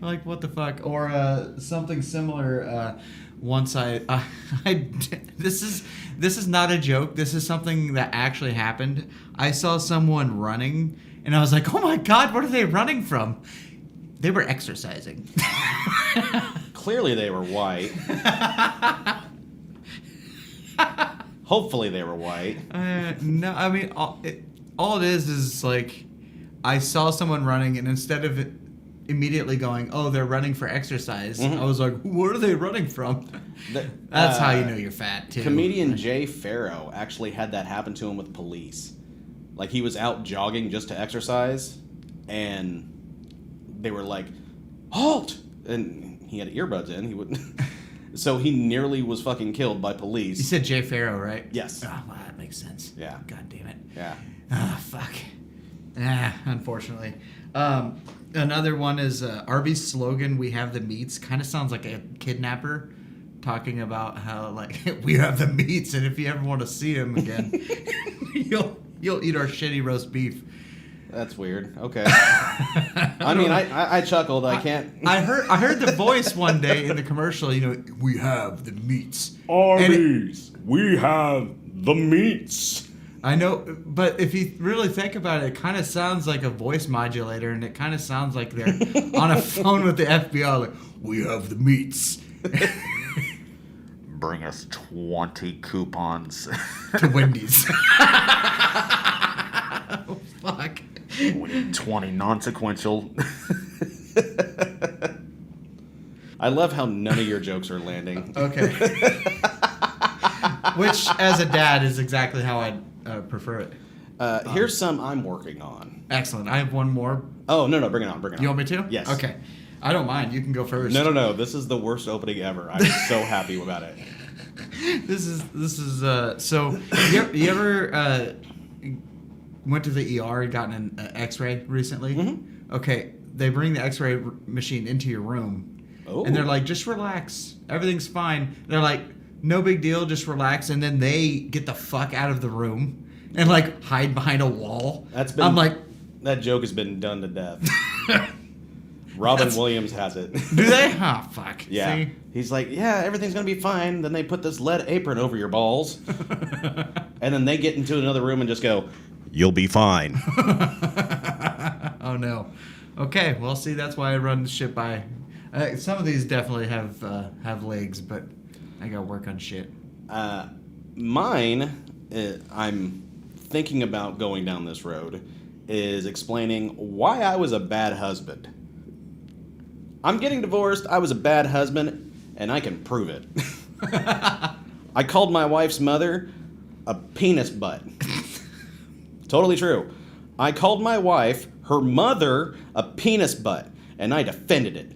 Like, what the fuck? Or something similar. Once this is not a joke. This is something that actually happened. I saw someone running, and I was like, "Oh my god, what are they running from?" They were exercising. Clearly, they were white. Hopefully, they were white. No, I mean, all it is like, I saw someone running, and instead of immediately going, "Oh, they're running for exercise," I was like, "What are they running from?" That's how you know you're fat, too. Comedian Jay Farrow actually had that happen to him with police. Like, he was out jogging just to exercise, and they were like, "Halt!" And he had earbuds in. He wouldn't. So he nearly was fucking killed by police. You said Jay Farrow, right? Yes. Oh, well, that makes sense. Yeah. God damn it. Yeah. Ah, fuck. Unfortunately. Another one is Arby's slogan, "We have the meats," kind of sounds like a kidnapper talking about how, like, we have the meats, and if you ever want to see him again, you'll eat our shitty roast beef. That's weird. Okay. I mean, I chuckled. I can't. I heard the voice one day in the commercial. We have the meats. Arby's, we have the meats. I know, but if you really think about it, it kind of sounds like a voice modulator, and it kind of sounds like they're on a phone with the FBI. Like, we have the meats. Bring us 20 coupons to Wendy's. Oh, fuck. We need 20 non-sequential. I love how none of your jokes are landing. Okay. Which, as a dad, is exactly how I prefer it. Here's some I'm working on. Excellent. I have one more. Oh, no, bring it on. You want me to? Yes. Okay. I don't mind. You can go first. No. This is the worst opening ever. I'm so happy about it. This is so you ever went to the ER and gotten an X-ray recently? Mm-hmm. Okay, they bring the X-ray machine into your room, and they're like, "Just relax, everything's fine." They're like, "No big deal, just relax," and then they get the fuck out of the room and like hide behind a wall. I'm like, that joke has been done to death. Robin Williams has it. Do they? Oh, fuck. Yeah. See? He's like, "Yeah, everything's going to be fine." Then they put this lead apron over your balls. And then they get into another room and just go, "You'll be fine." Oh, no. Okay, well, see, that's why I run the shit by. Some of these definitely have legs, but I got to work on shit. Mine, I'm thinking about going down this road, is explaining why I was a bad husband. I'm getting divorced. I was a bad husband, and I can prove it. I called my wife's mother a penis butt. Totally true. I called my wife, her mother, a penis butt, and I defended it.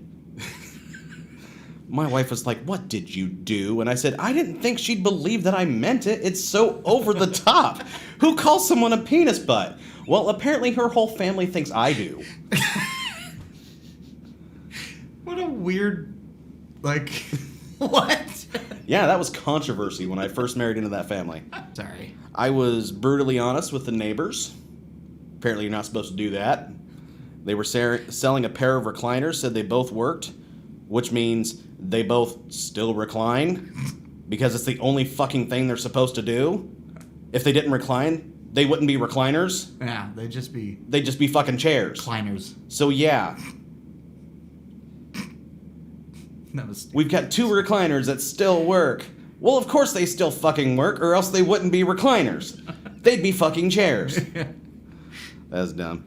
My wife was like, "What did you do?" And I said, "I didn't think she'd believe that I meant it. It's so over the top. Who calls someone a penis butt?" Well, apparently her whole family thinks I do. What a weird, like, what? Yeah, that was controversy when I first married into that family. Sorry. I was brutally honest with the neighbors. Apparently you're not supposed to do that. They were selling a pair of recliners, said they both worked, which means they both still recline, because it's the only fucking thing they're supposed to do. If they didn't recline, they wouldn't be recliners. Yeah, they'd just be fucking chairs. recliners. So yeah. That was stupid. We've got 2 recliners that still work. Well, of course they still fucking work, or else they wouldn't be recliners. They'd be fucking chairs. That's dumb.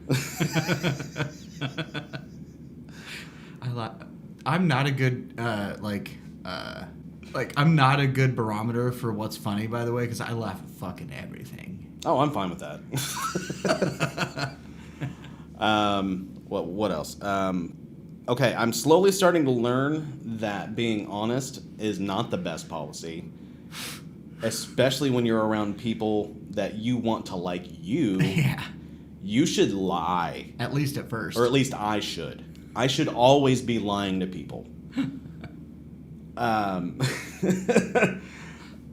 I'm not a good I'm not a good barometer for what's funny, by the way, because I laugh at fucking everything. Oh, I'm fine with that. What else? Okay, I'm slowly starting to learn that being honest is not the best policy, especially when you're around people that you want to like you. Yeah. You should lie. At least at first. Or at least I should. I should always be lying to people.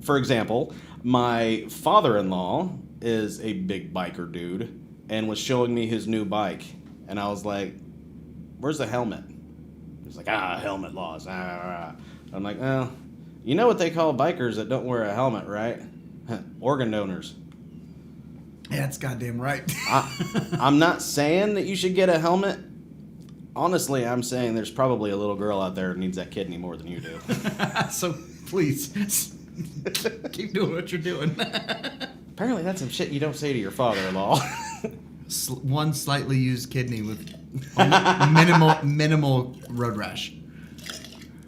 For example, my father-in-law is a big biker dude and was showing me his new bike. And I was like, "Where's the helmet?" He's like, helmet laws. I'm like, well, you know what they call bikers that don't wear a helmet, right? Organ donors. Yeah, that's goddamn right. I'm not saying that you should get a helmet. Honestly, I'm saying there's probably a little girl out there who needs that kidney more than you do. So please, keep doing what you're doing. Apparently that's some shit you don't say to your father-in-law. One slightly used kidney with minimal road rash.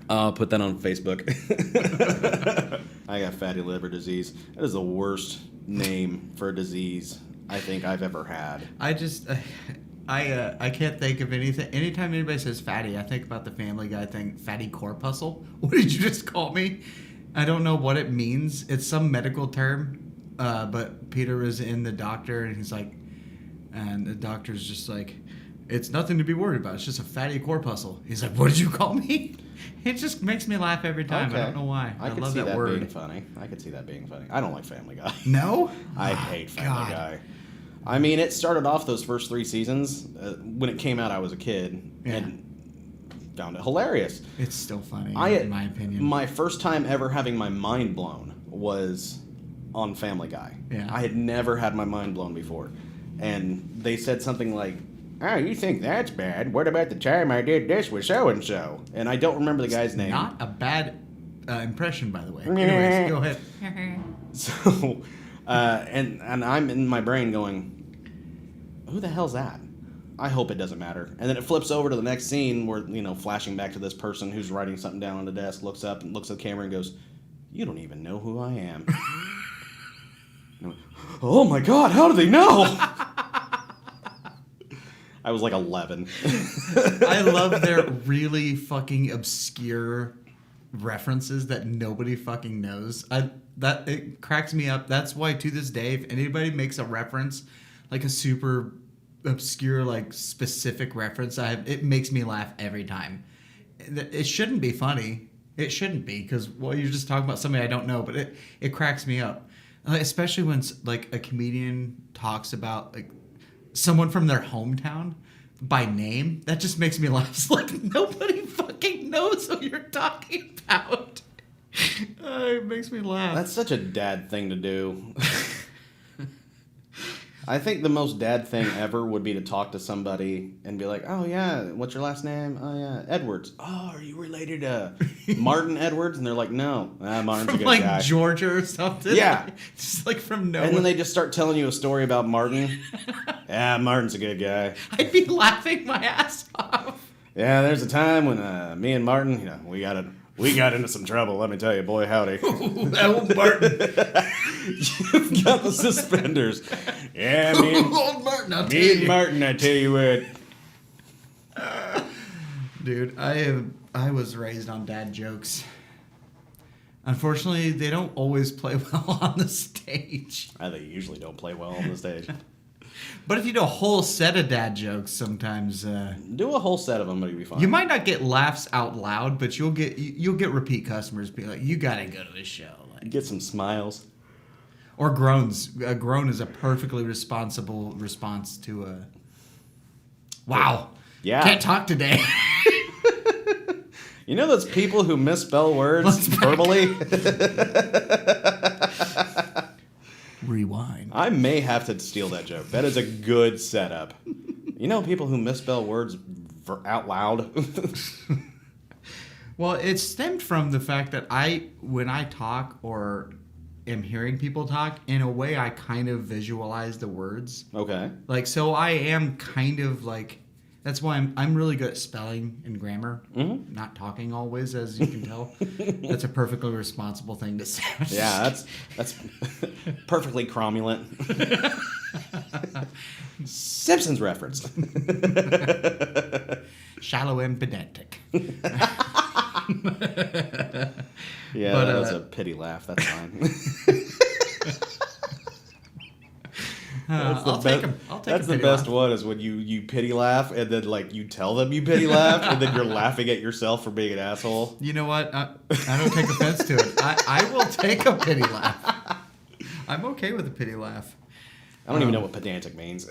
I'll put that on Facebook. I got fatty liver disease. That is the worst name for a disease I think I've ever had. I can't think of anything. Anytime anybody says fatty, I think about the Family Guy thing, fatty corpuscle. What did you just call me? I don't know what it means. It's some medical term, but Peter was in the doctor, and he's like, and the doctor's just like, it's nothing to be worried about. It's just a fatty corpuscle. He's like, what did you call me? It just makes me laugh every time. Okay. I don't know why. I could love see that that word. being funny. I could see that being funny. I don't like Family Guy. No? I hate Family God. Guy. I mean, it started off those first 3 seasons. When it came out, I was a kid and found it hilarious. It's still funny, in my opinion. My first time ever having my mind blown was on Family Guy. Yeah. I had never had my mind blown before. And they said something like, oh, you think that's bad? What about the time I did this with so-and-so? And I don't remember the guy's name. Not a bad impression, by the way. Anyways, go ahead. So, and I'm in my brain going, who the hell's that? I hope it doesn't matter. And then it flips over to the next scene where, flashing back to this person who's writing something down on the desk, looks up and looks at the camera and goes, you don't even know who I am. And I went, oh my God, how do they know? I was like 11. I love their really fucking obscure references that nobody fucking knows. It cracks me up. That's why to this day, if anybody makes a reference, like a super obscure, like specific reference, it makes me laugh every time. It shouldn't be funny. It shouldn't be, because you're just talking about somebody I don't know, but it cracks me up, especially when like a comedian talks about like someone from their hometown by name. That just makes me laugh. It's like nobody fucking knows who you're talking about. It makes me laugh. That's such a dad thing to do. I think the most dad thing ever would be to talk to somebody and be like, oh, yeah, what's your last name? Oh, yeah, Edwards. Oh, are you related to Martin Edwards? And they're like, no. Martin's a good like guy. Georgia or something. Yeah. Just like from nowhere. And then they just start telling you a story about Martin. Yeah, Martin's a good guy. I'd be laughing my ass off. Yeah, there's a time when me and Martin, we got into some trouble. Let me tell you, boy, howdy. That old Martin. You've got the suspenders. Yeah, Old Martin, I'll tell you. Martin, I tell you what. Dude, I was raised on dad jokes. Unfortunately, they don't always play well on the stage. They usually don't play well on the stage. But if you do a whole set of dad jokes, sometimes Do a whole set of them, it'll be fine. you might not get laughs out loud, but you'll get repeat customers be like, "You gotta go to this show." Like, Get some smiles. or groans. A groan is a perfectly responsible response to a. Wow. Yeah. Can't talk today. You know those people who misspell words verbally? Rewind. I may have to steal that joke. That is a good setup. You know people who misspell words out loud? Well, it stemmed from the fact that when I talk or am hearing people talk, in a way I kind of visualize the words. Okay. Like, so I am kind of like, that's why I'm really good at spelling and grammar. Mm-hmm. Not talking always, as you can tell. That's a perfectly responsible thing to say. Yeah, that's perfectly cromulent. Simpsons reference. Shallow and pedantic. Yeah, But, that was a pity laugh. That's fine. I'll take them. That's the best one is when you pity laugh and then like you tell them you pity laugh and then you're laughing at yourself for being an asshole. You know what? I don't take offense to it. I will take a pity laugh. I'm okay with a pity laugh. I don't even know what pedantic means.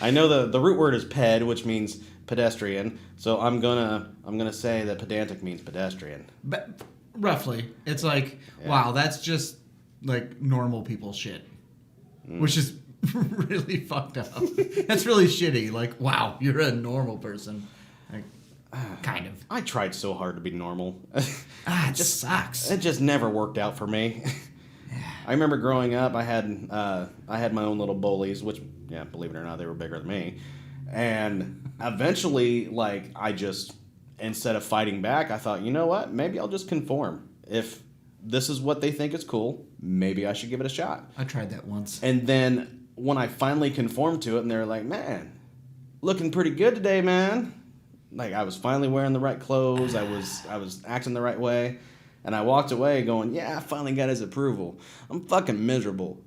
I know the root word is ped, which means pedestrian. So I'm gonna say that pedantic means pedestrian. But roughly, it's like, wow, that's just like normal people shit, which is really fucked up. That's really shitty. Like, wow, you're a normal person. Like, kind of. I tried so hard to be normal. It just sucks. It just never worked out for me. I remember growing up, I had my own little bullies, which, yeah, believe it or not, they were bigger than me. And eventually, like, I just, instead of fighting back, I thought, you know what? Maybe I'll just conform. If this is what they think is cool, maybe I should give it a shot. I tried that once. And then when I finally conformed to it, and they were like, man, looking pretty good today, man. Like, I was finally wearing the right clothes. I was acting the right way. And I walked away going, yeah, I finally got his approval. I'm fucking miserable.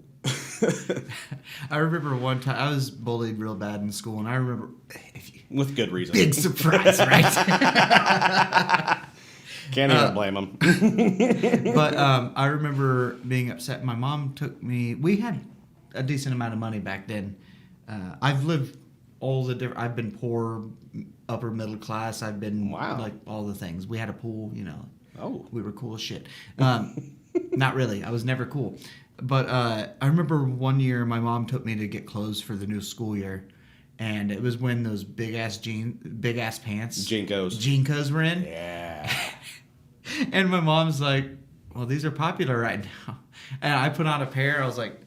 I remember one time, I was bullied real bad in school, and I remember... With good reason. Big surprise, right? Can't even blame him. But I remember being upset. My mom took me... We had a decent amount of money back then. I've lived all the different... I've been poor, upper middle class. I've been like all the things. We had a pool, you know. Oh. We were cool as shit. Not really. I was never cool. But I remember one year my mom took me to get clothes for the new school year. And it was when those big ass pants. Jinkos were in. Yeah. And my mom's like, well, these are popular right now. And I put on a pair. I was like,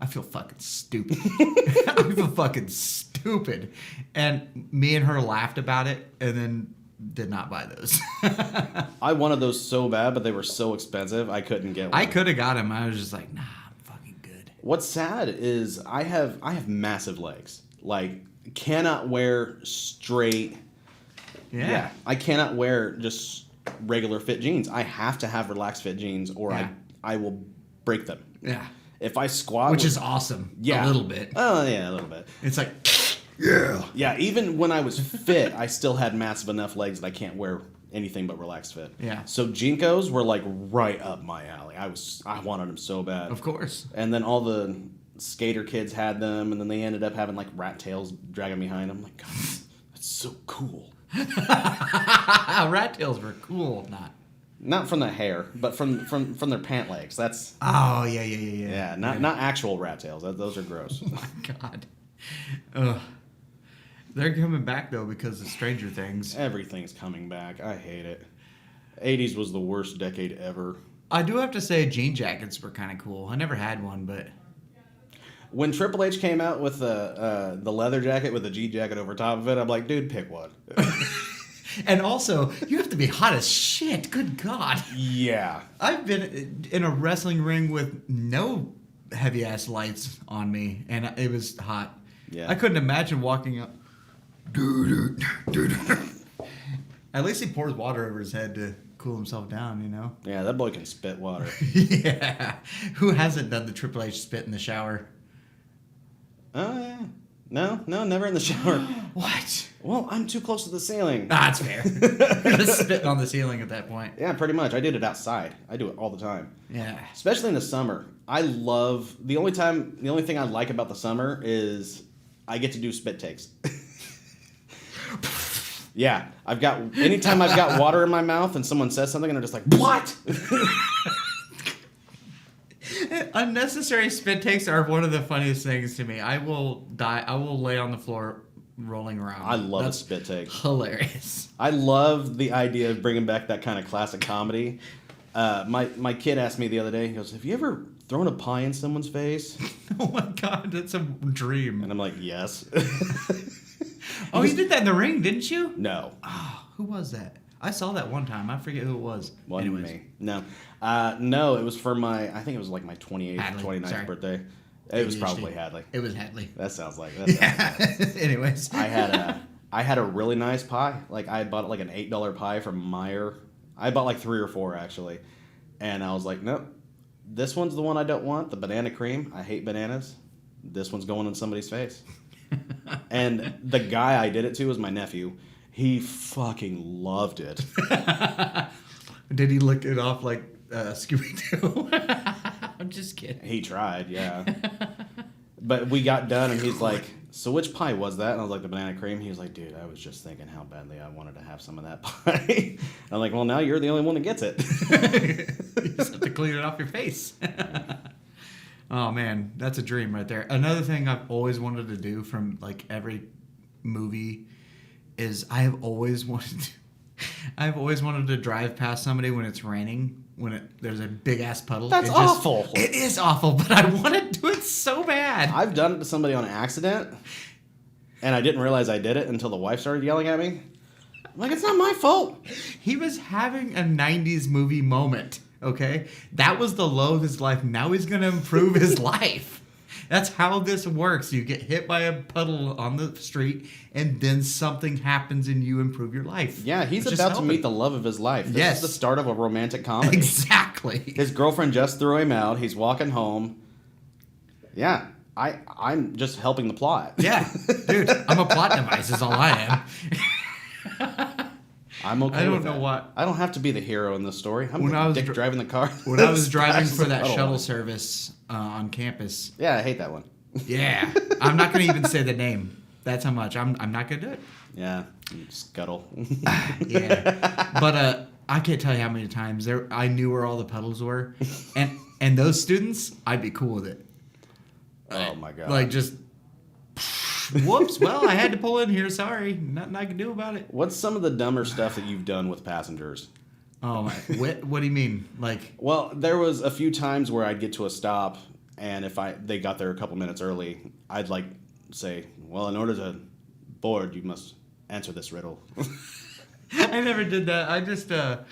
I feel fucking stupid. I feel fucking stupid. And me and her laughed about it and then did not buy those. I wanted those so bad, but they were so expensive, I couldn't get one. I could have got them. I was just like, nah, I'm fucking good. What's sad is I have massive legs. Like, cannot wear straight. Yeah. I cannot wear just regular fit jeans. I have to have relaxed fit jeans or I will break them. Yeah. If I squat, which is awesome. Yeah. A little bit. Oh, yeah, a little bit. It's like, yeah. Yeah, even when I was fit, I still had massive enough legs that I can't wear anything but relaxed fit. Yeah. So Jinkos were like right up my alley. I wanted them so bad. Of course. And then all the skater kids had them, and then they ended up having like rat tails dragging behind them. I'm like, God, that's so cool. Rat tails were cool. Not from the hair, but from their pant legs. That's yeah. Yeah, not actual rat tails. Those are gross. Oh my God. Ugh. They're coming back though because of Stranger Things. Everything's coming back. I hate it. 80s was the worst decade ever. I do have to say jean jackets were kind of cool. I never had one, but when Triple H came out with the leather jacket with the jean jacket over top of it, I'm like, dude, pick one. And also, you have to be hot as shit. Good God. Yeah. I've been in a wrestling ring with no heavy ass lights on me, and it was hot. Yeah. I couldn't imagine walking up. At least he pours water over his head to cool himself down, you know? Yeah, that boy can spit water. Yeah. Who hasn't done the Triple H spit in the shower? Oh, yeah. No, never in the shower. What? Well, I'm too close to the ceiling. That's fair. You're just spitting on the ceiling at that point. Yeah, pretty much. I did it outside. I do it all the time. Yeah. Especially in the summer. I love... The only thing I like about the summer is I get to do spit takes. Yeah. Anytime I've got water in my mouth and someone says something and they're just like, what? Unnecessary spit takes are one of the funniest things to me. I will lay on the floor rolling around. I love a spit take. Hilarious. I love the idea of bringing back that kind of classic comedy. My kid asked me the other day, he goes, have you ever thrown a pie in someone's face? Oh my God, that's a dream. And I'm like, yes. Oh, you did that in the ring, didn't you? No. Oh, who was that? I saw that one time. I forget who it was. Wasn't me. No. No, it was for I think it was like my 28th, Hadley, 29th sorry. birthday. It was probably Hadley. It was Hadley. That sounds like Yeah. Anyways. I had a really nice pie. Like I bought like an $8 pie from Meijer. I bought like 3 or 4 actually. And I was like, nope. This one's the one I don't want, the banana cream. I hate bananas. This one's going in somebody's face. And the guy I did it to was my nephew. He fucking loved it. Did he lick it off like Scooby-Doo? I'm just kidding. He tried, yeah. But we got done, and he's like, so which pie was that? And I was like, the banana cream. He was like, dude, I was just thinking how badly I wanted to have some of that pie. I'm like, well, now you're the only one that gets it. You just have to clean it off your face. Oh man, that's a dream right there. Another thing I've always wanted to do from like every movie is I've always wanted to drive past somebody when it's raining, there's a big ass puddle. That's awful. It is awful, but I want to do it so bad. I've done it to somebody on accident, and I didn't realize I did it until the wife started yelling at me. I'm like, it's not my fault. He was having a 90s movie moment, okay? That was the low of his life. Now he's going to improve his life. That's how this works. You get hit by a puddle on the street, and then something happens and you improve your life. Yeah, he's Just about to help meet it. the love of his life. This Yes. is the start of a romantic comedy. Exactly. His girlfriend just threw him out. He's walking home. Yeah, I'm just helping the plot. Yeah. Dude, I'm a plot device is all I am. I'm okay I don't with know that. what- I don't have to be the hero in this story. I'm When I the was dick dri- driving the car. When I was driving Splashes for the that puddle on shuttle it. service on campus, Yeah, I hate that one. yeah, I'm not going to even say the name. That's how much. I'm not going to do it. Yeah, scuttle. Yeah, but I can't tell you how many times I knew where all the puddles were, and those students, I'd be cool with it. Oh my god. Like just, whoops. Well, I had to pull in here. Sorry, nothing I can do about it. What's some of the dumber stuff that you've done with passengers? Oh my, what do you mean? Like, Well, there was a few times where I'd get to a stop, and if they got there a couple minutes early, I'd like say, "Well, in order to board, you must answer this riddle." I never did that. I just, I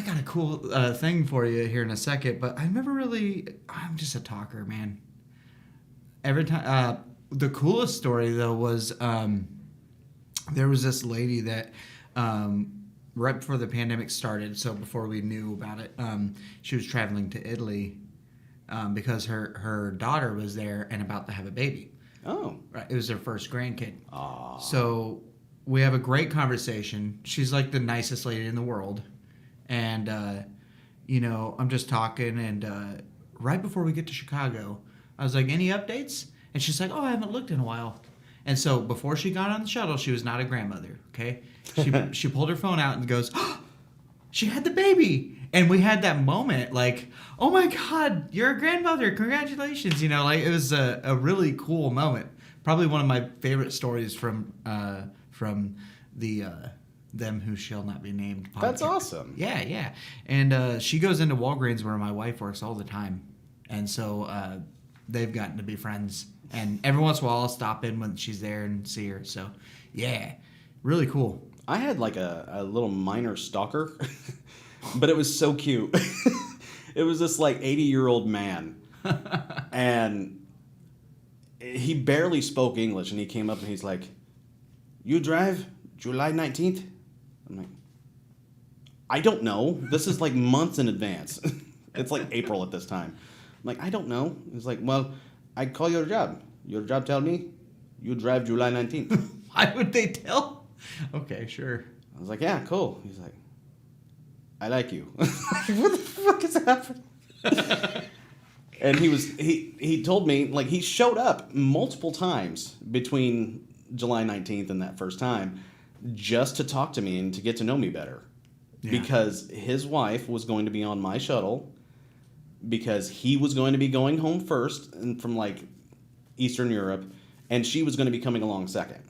got a cool thing for you here in a second, but I'm just a talker, man. Every time, the coolest story though was there was this lady that right before the pandemic started, so before we knew about it, she was traveling to Italy because her daughter was there and about to have a baby. Oh. Right, it was her first grandkid. Aw. So we have a great conversation. She's like the nicest lady in the world, and I'm just talking, and right before we get to Chicago, I was like, "Any updates?" And she's like, "Oh, I haven't looked in a while." And so before she got on the shuttle, she was not a grandmother. Okay, she pulled her phone out and goes, "Oh, she had the baby." And we had that moment like, "Oh my God, you're a grandmother. Congratulations." Like it was a really cool moment. Probably one of my favorite stories from the Them Who Shall Not Be Named podcast. That's awesome. Yeah. And she goes into Walgreens where my wife works all the time. And so they've gotten to be friends. And every once in a while I'll stop in when she's there and see her. So, yeah, really cool. I had like a little minor stalker, but it was so cute. It was this like 80-year-old man, and he barely spoke English, and he came up and he's like, "You drive July 19th?" I'm like, "I don't know. This is like months in advance." It's like April at this time. I'm like, "I don't know." He's like, "Well, I call your job. Your job tell me you drive July 19th. Why would they tell? Okay, sure. I was like, "Yeah, cool." He's like, "I like you." What the fuck is happening? And he told me, like, he showed up multiple times between July 19th and that first time just to talk to me and to get to know me better. Yeah. Because his wife was going to be on my shuttle, because he was going to be going home first and from like Eastern Europe, and she was going to be coming along second.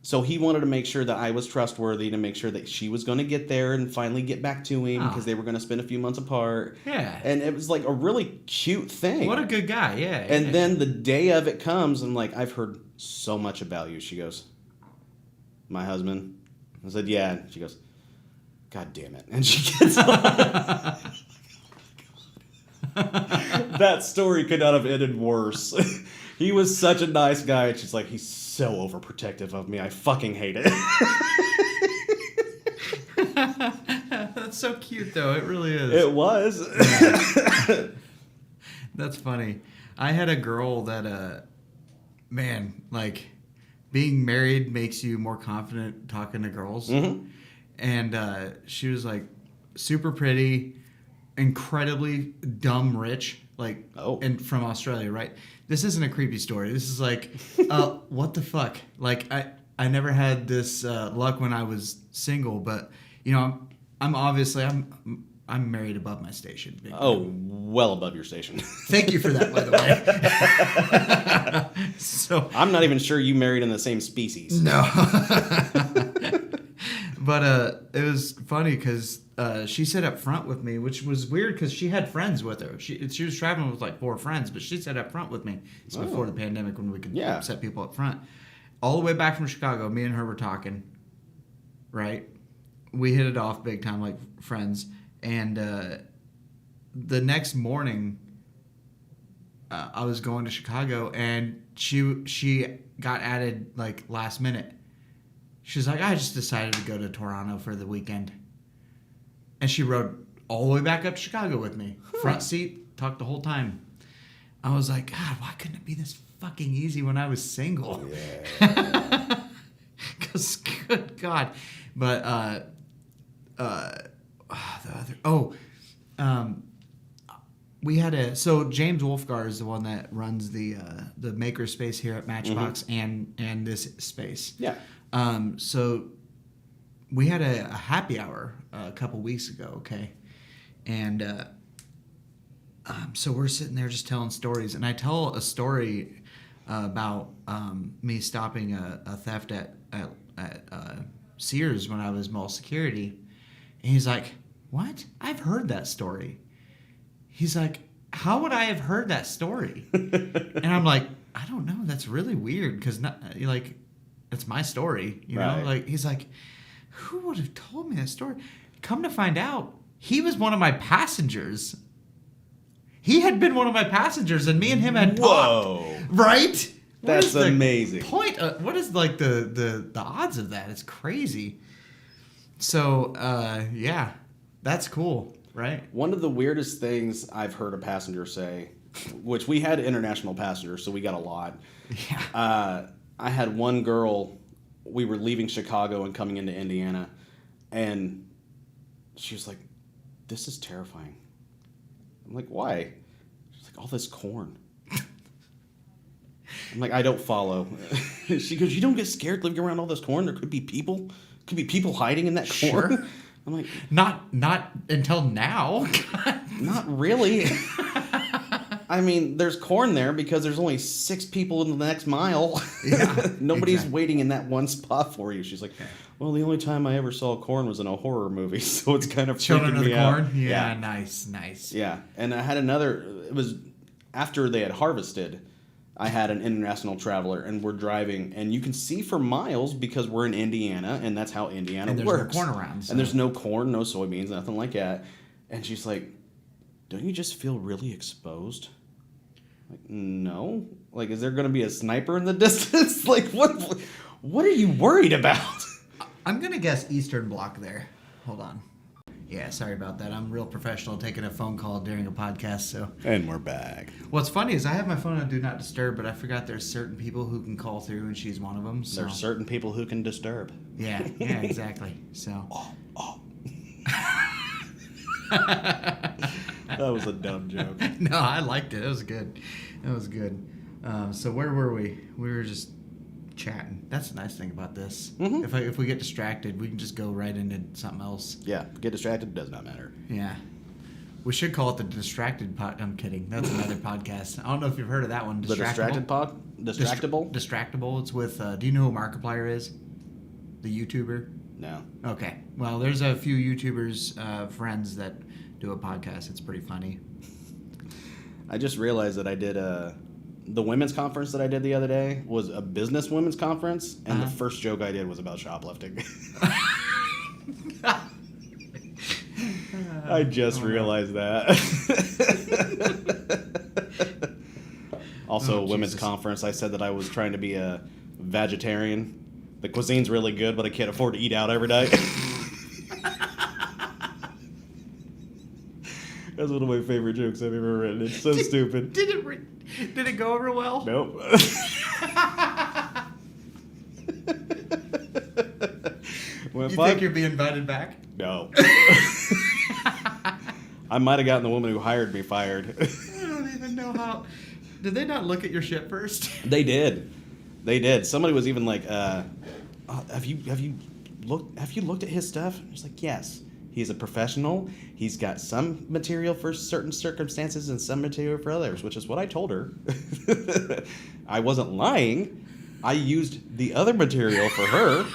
So he wanted to make sure that I was trustworthy, to make sure that she was going to get there and finally get back to him, because they were going to spend a few months apart. Yeah. And it was like a really cute thing. What a good guy, yeah. And then the day of it comes, and like, "I've heard so much about you." She goes, "My husband?" I said, "Yeah." And she goes, "God damn it." And she gets on. That story could not have ended worse. He was such a nice guy, and she's like, "He's so overprotective of me. I fucking hate it." That's so cute, though. It really is. It was. That's funny. I had a girl that, like, being married makes you more confident talking to girls. Mm-hmm. And she was, like, super pretty, incredibly dumb rich, like, and from Australia, right? This isn't a creepy story. This is like, what the fuck? Like, I never had this luck when I was single, but you know, I'm obviously I'm married above my station. Well above your station. Thank you for that, by the way. So I'm not even sure you married in the same species. No. But it was funny because she sat up front with me, which was weird because she had friends with her. She was traveling with like 4 friends, but she sat up front with me. It's before the pandemic when we could set people up front. All the way back from Chicago, me and her were talking, right? We hit it off big time like friends. And the next morning, I was going to Chicago, and she got added like last minute. She's like, I just decided to go to Toronto for the weekend. And she rode all the way back up to Chicago with me. Front seat, talked the whole time. I was like, God, why couldn't it be this fucking easy when I was single? Yeah. Because, good God. But, we had so James Wolfgar is the one that runs the maker space here at Matchbox and this space. Yeah. So we had a happy hour a couple weeks ago, okay? And so we're sitting there just telling stories, and I tell a story about me stopping a theft at Sears when I was mall security. And he's like, what? I've heard that story. He's like, how would I have heard that story? And I'm like, I don't know. That's really weird because like, it's my story, you know? Like, he's like, who would have told me that story? Come to find out, he was one of my passengers. He had been one of my passengers, and me and him had talked. Right? That's amazing. What is like the odds of that? It's crazy. So, yeah, that's cool, right? One of the weirdest things I've heard a passenger say, which we had international passengers, so we got a lot. Yeah. I had one girl, we were leaving Chicago and coming into Indiana, and she was like, this is terrifying. I'm like, why? She's like, all this corn. I'm like, I don't follow. She goes, you don't get scared living around all this corn? There could be people. Could be people hiding in that corn. Sure. I'm like, not until now. Not really. I mean, there's corn there because there's only 6 people in the next mile. Yeah. Nobody's waiting in that one spot for you. She's like, well, the only time I ever saw corn was in a horror movie, so it's kind of Children freaking of me the out. Corn? Yeah, nice. Yeah, and I had another, it was after they had harvested, I had an international traveler, and we're driving, and you can see for miles because we're in Indiana, and that's how Indiana works. And there's no corn around. So. And there's no corn, no soybeans, nothing like that. And she's like, don't you just feel really exposed? Like, no. Like, is there going to be a sniper in the distance? Like, what are you worried about? I'm going to guess Eastern Bloc there. Hold on. Yeah, sorry about that. I'm real professional taking a phone call during a podcast, so. And we're back. What's funny is I have my phone on Do Not Disturb, but I forgot there's certain people who can call through, and she's one of them. So. There's certain people who can disturb. Yeah, exactly. So. That was a dumb joke. No, I liked it. It was good. So where were we? We were just chatting. That's the nice thing about this. Mm-hmm. If we get distracted, we can just go right into something else. Yeah, get distracted does not matter. Yeah. We should call it the Distracted Pod. I'm kidding. That's another podcast. I don't know if you've heard of that one. The Distracted Pod? Distractable? Distractable. It's with, do you know who Markiplier is? The YouTuber? No. Okay. Well, there's a few YouTubers, friends that do a podcast. It's pretty funny. I just realized that I did the women's conference that I did the other day was a business women's conference, and the first joke I did was about shoplifting. I just realized that. Also, women's conference, I said that I was trying to be a vegetarian. The cuisine's really good, but I can't afford to eat out every day. That's one of my favorite jokes I've ever written. It's so stupid. Did it go over well? Nope. You think you'll be invited back? No. I might have gotten the woman who hired me fired. I don't even know how. Did they not look at your shit first? They did. They did. Somebody was even like, have you looked at his stuff? I was like, yes. He's a professional. He's got some material for certain circumstances and some material for others, which is what I told her. I wasn't lying. I used the other material for her.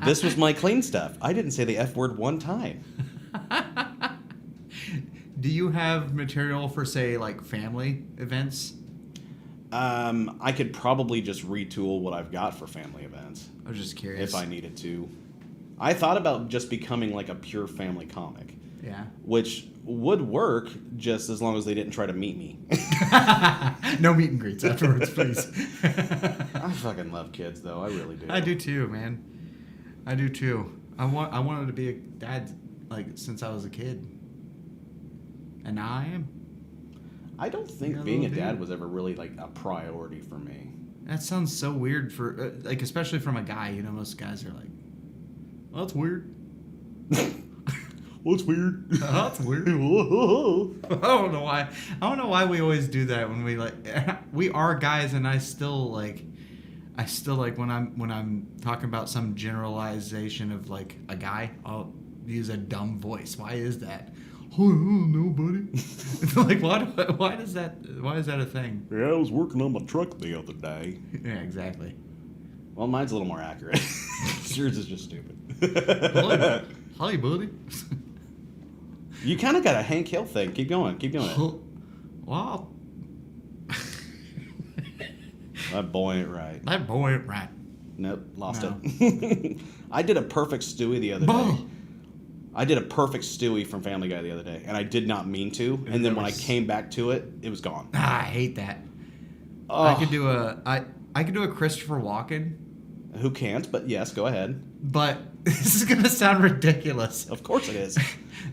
This was my clean stuff. I didn't say the F word one time. Do you have material for, say, like family events? I could probably just retool what I've got for family events. I was just curious. If I needed to. I thought about just becoming like a pure family comic. Yeah. Which would work just as long as they didn't try to meet me. No meet and greets afterwards, please. I fucking love kids, though. I really do. I do too, man. I do too. I wanted to be a dad like since I was a kid, and now I am. I don't think being a dad was ever really like a priority for me. That sounds so weird for like, especially from a guy. You know, most guys are like, "Well, that's weird." What's weird? That's weird. I don't know why. I don't know why we always do that when we like. We are guys, and I still like when I'm talking about some generalization of like a guy, I'll use a dumb voice. Why is that? Oh, nobody. Like why is that a thing? Yeah, I was working on my truck the other day. Yeah, exactly. Well, mine's a little more accurate. Yours is just stupid. Hi, buddy. You kind of got a Hank Hill thing. Keep going. Keep doing it. Wow. That boy ain't right. That boy ain't right. Nope, lost No. it. I did a perfect Stewie the other day. I did a perfect Stewie from Family Guy the other day, and I did not mean to. And then when I came back to it, it was gone. I hate that. Oh. I could do a Christopher Walken. Who can't? But yes, go ahead. But this is gonna sound ridiculous. Of course it is.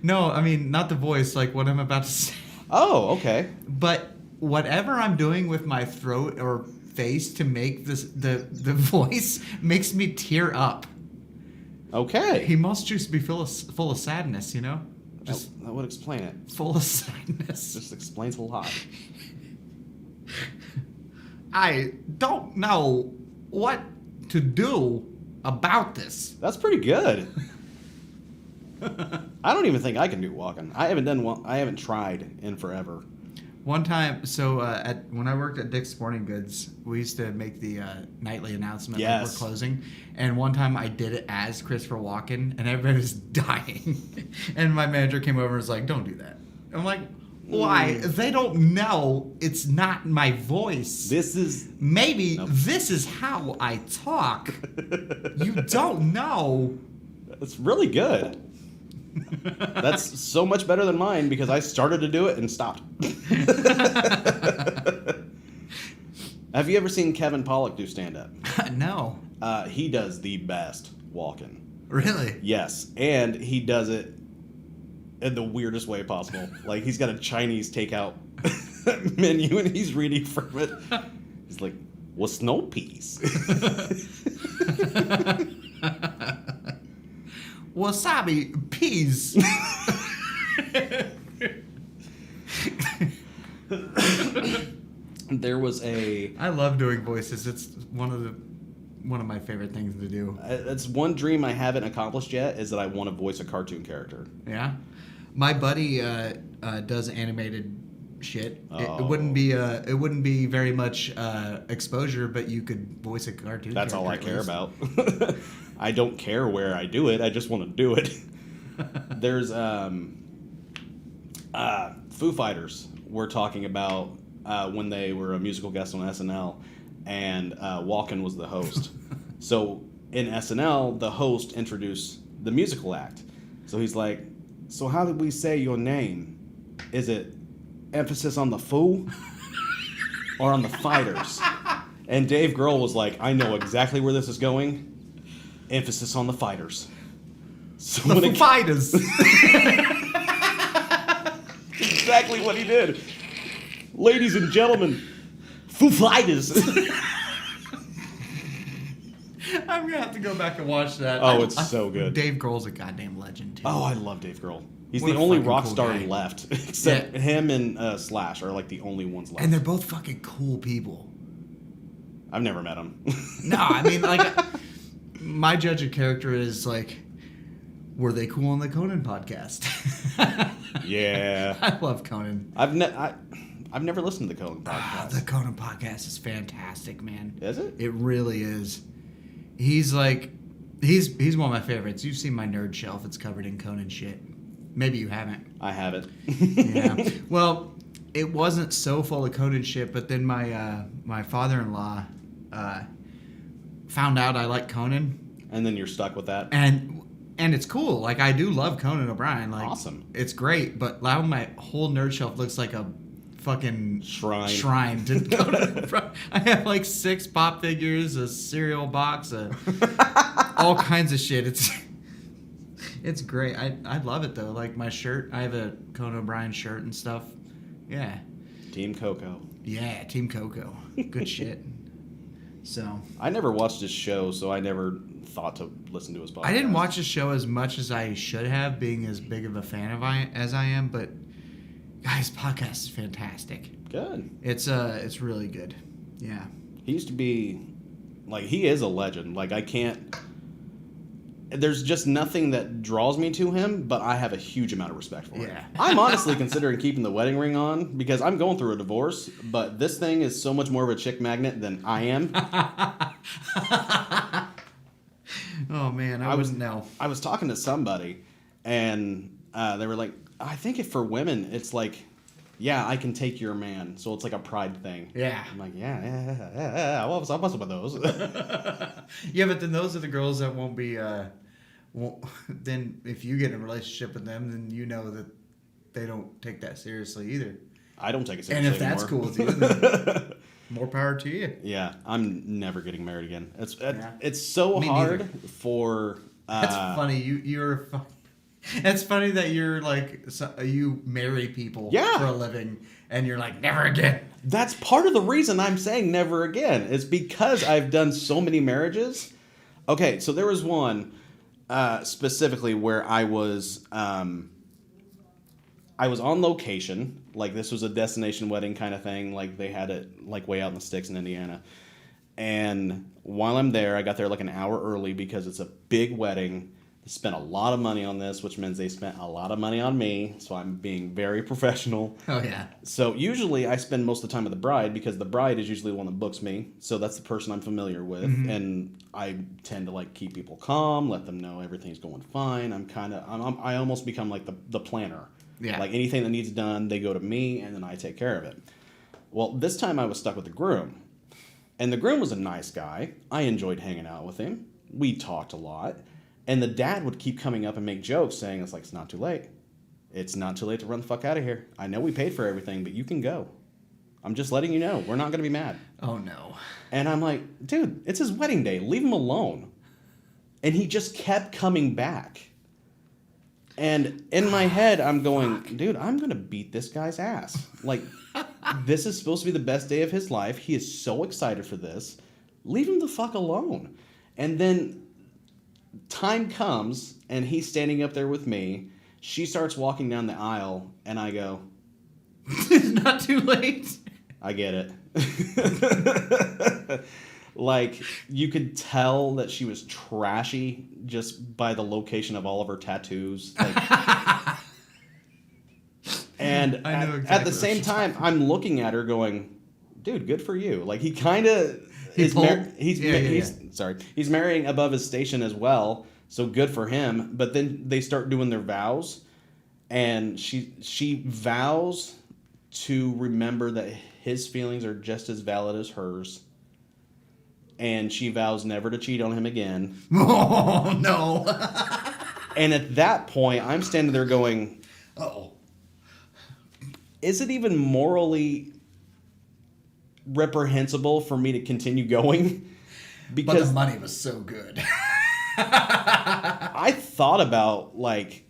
No, I mean not the voice, like what I'm about to say. Oh, okay. But whatever I'm doing with my throat or face to make this the voice makes me tear up. Okay. He must just be full of sadness, you know? Just that would explain it. full of sadness. Just explains a lot. I don't know what to do about this. That's pretty good. I don't even think I can do walking. I haven't tried in forever. One time, so when I worked at Dick's Sporting Goods, we used to make the nightly announcement that Yes. we're closing. And one time I did it as Christopher Walken, and everybody was dying. And my manager came over and was like, "Don't do that." I'm like, "Why? They don't know it's not my voice. This is Maybe Nope. this is how I talk. You don't know." It's really good. That's so much better than mine because I started to do it and stopped. Have you ever seen Kevin Pollak do stand-up? No. He does the best walking. Really? Yes, and he does it in the weirdest way possible. Like he's got a Chinese takeout menu and he's reading from it. He's like, "Well, snow peas." Wasabi peas. There was a. I love doing voices. It's one of my favorite things to do. That's one dream I haven't accomplished yet is that I want to voice a cartoon character. Yeah, my buddy does animated shit. Oh. It wouldn't be very much exposure, but you could voice a cartoon. That's all I character care at least. about. I don't care where I do it. I just want to do it. There's Foo Fighters were talking about when they were a musical guest on SNL, and Walken was the host. So in SNL, the host introduced the musical act. So he's like, "So how did we say your name? Is it emphasis on the Foo or on the Fighters?" And Dave Grohl was like, "I know exactly where this is going. Emphasis on the Fighters." So The when Foo Fighters. exactly what he did. Ladies and gentlemen, Foo Fighters. I'm gonna have to go back and watch that. Oh, it's so good. Dave Grohl's a goddamn legend too. Oh, I love Dave Grohl. He's What the a only fucking rock cool star guy. left, except him and Slash are like the only ones left. And they're both fucking cool people. I've never met him. No, I mean, like, my judge of character is like, were they cool on the Conan podcast? Yeah. I love Conan. I've never listened to the Conan podcast. The Conan podcast is fantastic, man. Is it? It really is. He's like, he's one of my favorites. You've seen my nerd shelf. It's covered in Conan shit. Maybe you haven't. I haven't. Yeah. Well, it wasn't so full of Conan shit, but then my father-in-law found out I like Conan. And then you're stuck with that? And it's cool. Like, I do love Conan O'Brien. Like, awesome. It's great, but now my whole nerd shelf looks like a fucking shrine to Conan O'Brien. I have like 6 pop figures, a cereal box, all kinds of shit. It's great. I love it though. Like my shirt, I have a Conan O'Brien shirt and stuff. Yeah. Team Coco. Yeah, Team Coco. Good shit. So I never watched his show, so I never thought to listen to his podcast. I didn't watch the show as much as I should have, being as big of a fan as I am. But guys, podcast is fantastic. Good. It's really good. Yeah. He used to be, like, he is a legend. Like, I can't. There's just nothing that draws me to him, but I have a huge amount of respect for him. Yeah. I'm honestly considering keeping the wedding ring on because I'm going through a divorce, but this thing is so much more of a chick magnet than I am. Oh man, I wouldn't know. I was talking to somebody, and they were like, I think if for women, it's like, yeah, I can take your man. So it's like a pride thing. Yeah. I'm like, yeah. Well, what's up with those? Yeah, but then those are the girls that won't be. Then if you get in a relationship with them, then you know that they don't take that seriously either. I don't take it seriously And if that's anymore. cool with you, then more power to you. Yeah, I'm never getting married again. Yeah. It's so Me hard neither. for. That's funny. You're. It's funny that you're like you marry people for a living, and you're like never again. That's part of the reason I'm saying never again. It's because I've done so many marriages. Okay, so there was one specifically where I was on location. Like, this was a destination wedding kind of thing. Like, they had it like way out in the sticks in Indiana. And while I'm there, I got there like an hour early because it's a big wedding. They spent a lot of money on this, which means they spent a lot of money on me. So I'm being very professional. Oh, yeah. So usually I spend most of the time with the bride because the bride is usually the one that books me. So that's the person I'm familiar with. Mm-hmm. And I tend to like keep people calm, let them know everything's going fine. I almost become like the planner. Yeah. Like anything that needs done, they go to me and then I take care of it. Well, this time I was stuck with the groom. And the groom was a nice guy. I enjoyed hanging out with him. We talked a lot. And the dad would keep coming up and make jokes saying, it's like, it's not too late. It's not too late to run the fuck out of here. I know we paid for everything, but you can go. I'm just letting you know. We're not going to be mad. Oh, no. And I'm like, dude, it's his wedding day. Leave him alone. And he just kept coming back. And in my head, I'm going, dude, I'm going to beat this guy's ass. Like, this is supposed to be the best day of his life. He is so excited for this. Leave him the fuck alone. And then time comes, and he's standing up there with me. She starts walking down the aisle, and I go, it's not too late. I get it. Like, you could tell that she was trashy just by the location of all of her tattoos. Like, and I know exactly at the same time, I'm looking at her going, dude, good for you. Like, he kind of is he's marrying above his station as well, so good for him. But then they start doing their vows, and she vows to remember that his feelings are just as valid as hers, and she vows never to cheat on him again. Oh no. And at that point, I'm standing there going, oh, is it even morally reprehensible for me to continue going? Because but the money was so good. I thought about, like,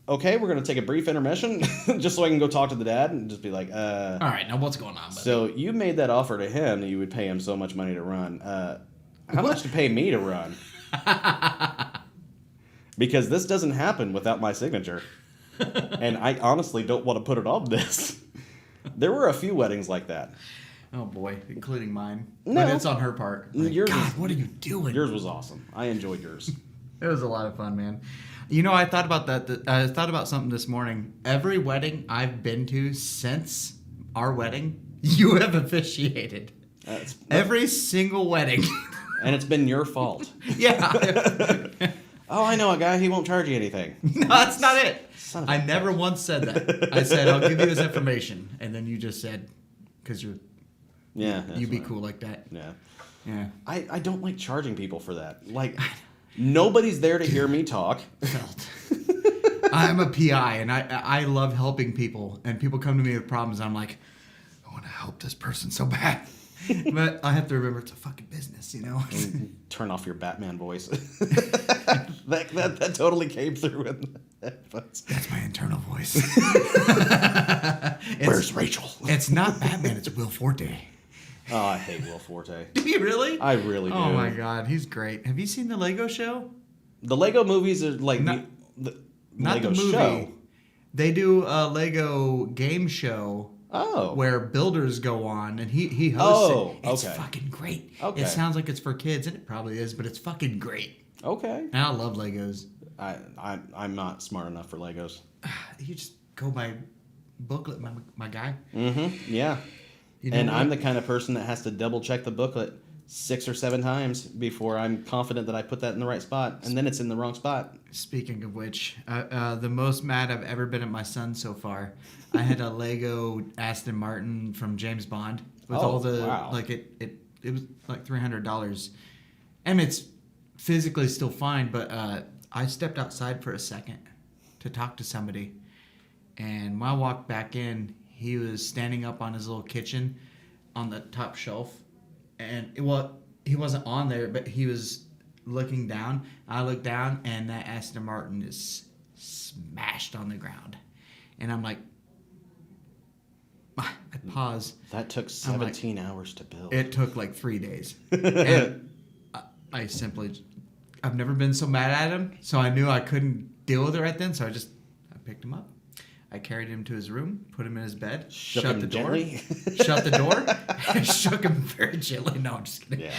okay, we're going to take a brief intermission just so I can go talk to the dad and just be like, all right, now what's going on, buddy? So you made that offer to him that you would pay him so much money to run. How much to pay me to run? Because this doesn't happen without my signature. And I honestly don't want to put it on this. There were a few weddings like that. Oh boy, including mine. No. But it's on her part. Like, Yours God, was- what are you doing? Yours was awesome. I enjoyed yours. It was a lot of fun, man. You know, I thought about that. I thought about something this morning. Every wedding I've been to since our wedding, you have officiated. Every single wedding. And it's been your fault. Yeah. Oh, I know a guy. He won't charge you anything. No, that's not it. Son of a I never once said that. I said, I'll give you this information. And then you just said, because you be cool like that. Yeah. Yeah. I don't like charging people for that. Like, nobody's there to hear me talk. Felt. I'm a PI, and I love helping people. And people come to me with problems, and I'm like, I want to help this person so bad. But I have to remember it's a fucking business, you know? Turn off your Batman voice. that totally came through in the headphones. That's my internal voice. Where's Rachel? It's not Batman, it's Will Forte. Oh, I hate Will Forte. Do you really? I really do. Oh my god, he's great. Have you seen the Lego show? The Lego movies are like Not the the Lego movie. show. They do a Lego game show. Oh. Where builders go on and he hosts Oh, it. It's okay. fucking great. Okay. It sounds like it's for kids, and it probably is, but it's fucking great. Okay. And I love Legos. I'm not smart enough for Legos. You just go by booklet, my guy. Mm-hmm. Yeah. You know And what? I'm the kind of person that has to double check the booklet 6 or 7 times before I'm confident that I put that in the right spot, and then it's in the wrong spot. Speaking of which, the most mad I've ever been at my son so far, I had a Lego Aston Martin from James Bond with all the wow. like it was like $300, and it's physically still fine, but I stepped outside for a second to talk to somebody, and when I walked back in, he was standing up on his little kitchen on the top shelf, and he wasn't on there, but he was looking down. I looked down, and that Aston Martin is smashed on the ground, and I'm like, I pause. That took 17 hours to build. It took like 3 days, and I've never been so mad at him, so I knew I couldn't deal with it right then, so I picked him up. I carried him to his room, put him in his bed, Shook shut him the door, gently? shut the door, and shook him very gently. No, I'm just kidding. Yeah.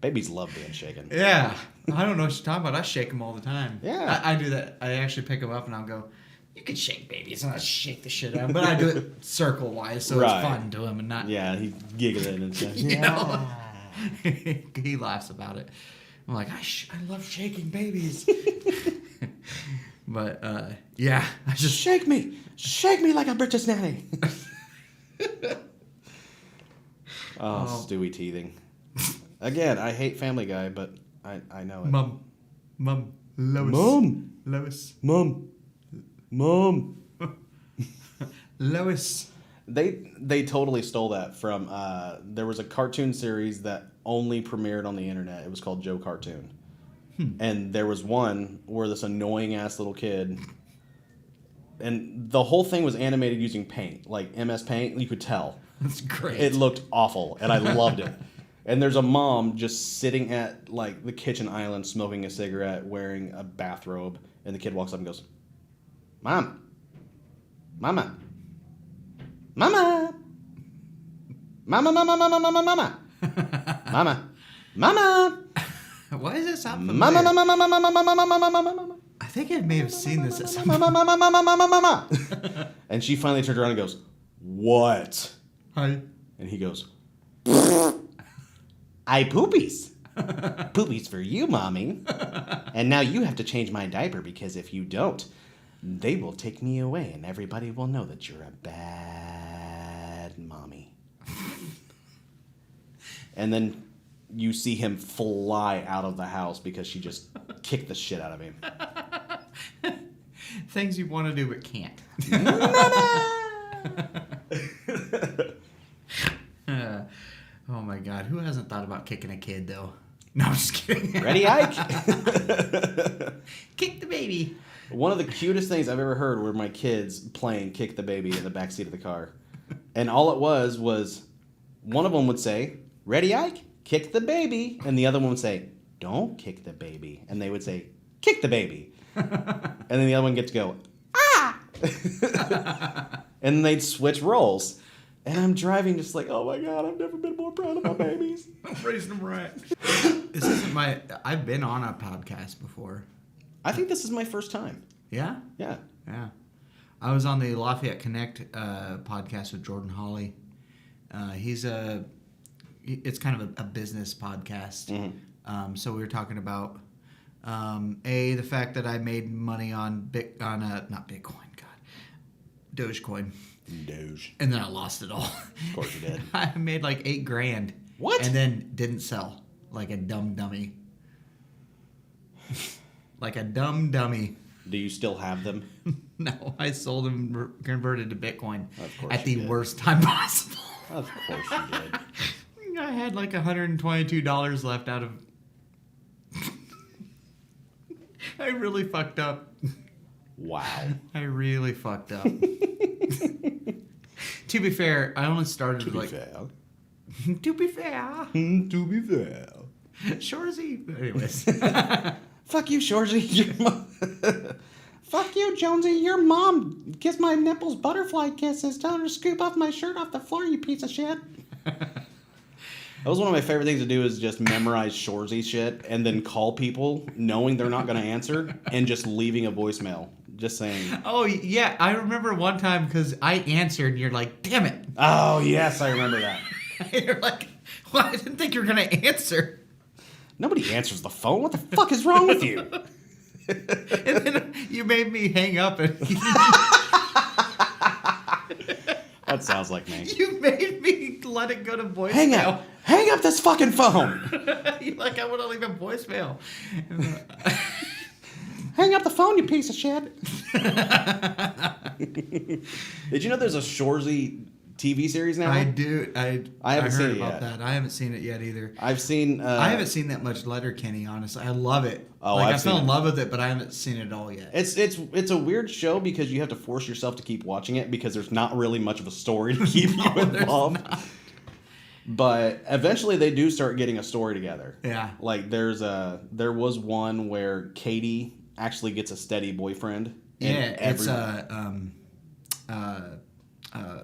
Babies love being shaken. Yeah. I don't know what you're talking about. I shake him all the time. Yeah. I do that. I actually pick him up and I'll go, you can shake babies. And I shake the shit out of him. But I do it circle-wise, so Right. it's fun to him and not... Yeah, he giggling and stuff. You know? He laughs about it. I'm like, I love shaking babies. But, yeah. I just... Shake me like a British nanny. Oh, Stewie teething. Again, I hate Family Guy, but I know it. Mom, Lois. Mom. Lois. Mom. Lois. They totally stole that from. There was a cartoon series that only premiered on the internet. It was called Joe Cartoon, and there was one where this annoying ass little kid, and the whole thing was animated using Paint, like MS Paint. You could tell. That's great. It looked awful, and I loved it. And there's a mom just sitting at like the kitchen island smoking a cigarette, wearing a bathrobe, and the kid walks up and goes, Mama, Mama, Mama, Mama, Why does it sound Mama, familiar? Mama, Mama, Mama, Mama, Mama, Mama, Mama, I think I may have seen this at some Mama, Mama, Mama, Mama, Mama. And she finally turned around and goes, What? Hi. And he goes, I poopies. Poopies for you, Mommy. And now you have to change my diaper because if you don't, they will take me away and everybody will know that you're a bad mommy. And then you see him fly out of the house because she just kicked the shit out of him. Things you want to do but can't. Oh my God. Who hasn't thought about kicking a kid though? No, I'm just kidding. Ready, Ike? Kick the baby. One of the cutest things I've ever heard were my kids playing Kick the Baby in the backseat of the car. And all it was one of them would say, Ready, Ike? Kick the baby. And the other one would say, Don't kick the baby. And they would say, Kick the baby. And then the other one gets to go, And they'd switch roles. And I'm driving just like, oh my God, I've never been more proud of my babies. I'm raising them right. This isn't I've been on a podcast before. I think this is my first time. Yeah? Yeah. Yeah. I was on the Lafayette Connect podcast with Jordan Hawley. It's kind of a business podcast. Mm-hmm. So we were talking about the fact that I made money on not Bitcoin, God, Dogecoin. Doge. And then I lost it all. Of course you did. I made like $8,000. What? And then didn't sell like a dumb dummy. Like a dumb dummy. Do you still have them? No, I sold them, converted to Bitcoin Of course at you the did. worst time possible. Of course you did. I had like $122 left out of. I really fucked up. Wow. I really fucked up. To be fair, I only started To be like. fair. To be fair. To be fair. Shorzy. Anyways. Fuck you, Shorzy. Your mom. Fuck you, Jonesy. Your mom gives my nipples butterfly kisses. Tell her to scoop off my shirt off the floor, you piece of shit. That was one of my favorite things to do is just memorize Shorzy shit and then call people knowing they're not going to answer and just leaving a voicemail. Just saying. Oh, yeah. I remember one time because I answered and you're like, damn it. Oh, yes, I remember that. You're like, well, I didn't think you were going to answer. Nobody answers the phone. What the fuck is wrong with you? And then you made me hang up and That sounds like me. you made me let it go to voicemail. Hang up. Hang up this fucking phone. You're like, I want to leave a voicemail. Hang up the phone, you piece of shit. Did you know there's a Shorzy TV series now? I do. I haven't heard seen it about yet. that. I haven't seen it yet either. I've seen... I haven't seen that much Letterkenny, honestly. I love it. Oh, like, I've I fell seen in it. love with it, but I haven't seen it all yet. It's a weird show because you have to force yourself to keep watching it because there's not really much of a story to keep you involved. But eventually they do start getting a story together. Yeah. Like there was one where Katie actually gets a steady boyfriend. Yeah, it's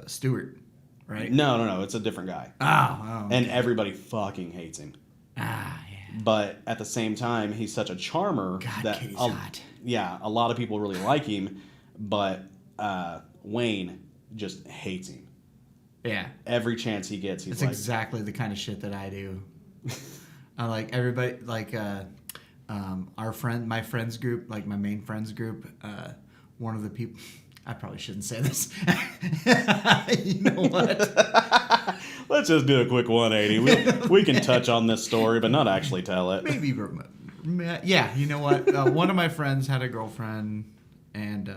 Stewart, right? No, it's a different guy. Oh, And everybody fucking hates him. yeah. But at the same time, he's such a charmer God, that Katie's hot. yeah, a lot of people really like him, but Wayne just hates him. Yeah. Every chance he gets, he's It's like, exactly the kind of shit that I do. I like everybody, like my friends group, like my main friends group. One of the people, I probably shouldn't say this. You know what? let's just do a quick 180. We can touch on this story, but not actually tell it. Maybe, yeah. You know what? One of my friends had a girlfriend, and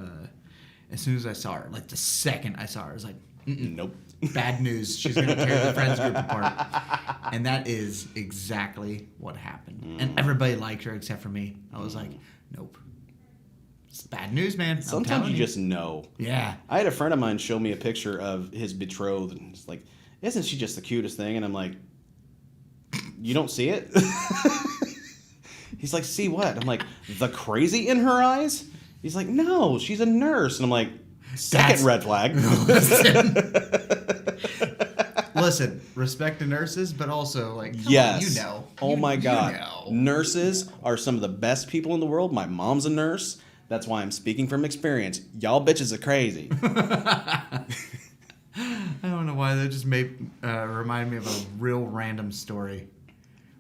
as soon as I saw her, like the second I saw her, I was like, Nope. bad news. She's going to tear the friends group apart. And that is exactly what happened. And everybody liked her except for me. I was like, nope. It's bad news, man. I'm Sometimes telling you just know. Yeah. I had a friend of mine show me a picture of his betrothed, and it's like, isn't she just the cutest thing? And I'm like, you don't see it? He's like, see what? I'm like, the crazy in her eyes? He's like, no, she's a nurse. And I'm like, second red flag. Listen, respect to nurses, but also, like, come Yes. on, you know. Oh my God. You know. Nurses are some of the best people in the world. My mom's a nurse. That's why I'm speaking from experience. Y'all bitches are crazy. I don't know why that just made remind me of a real random story,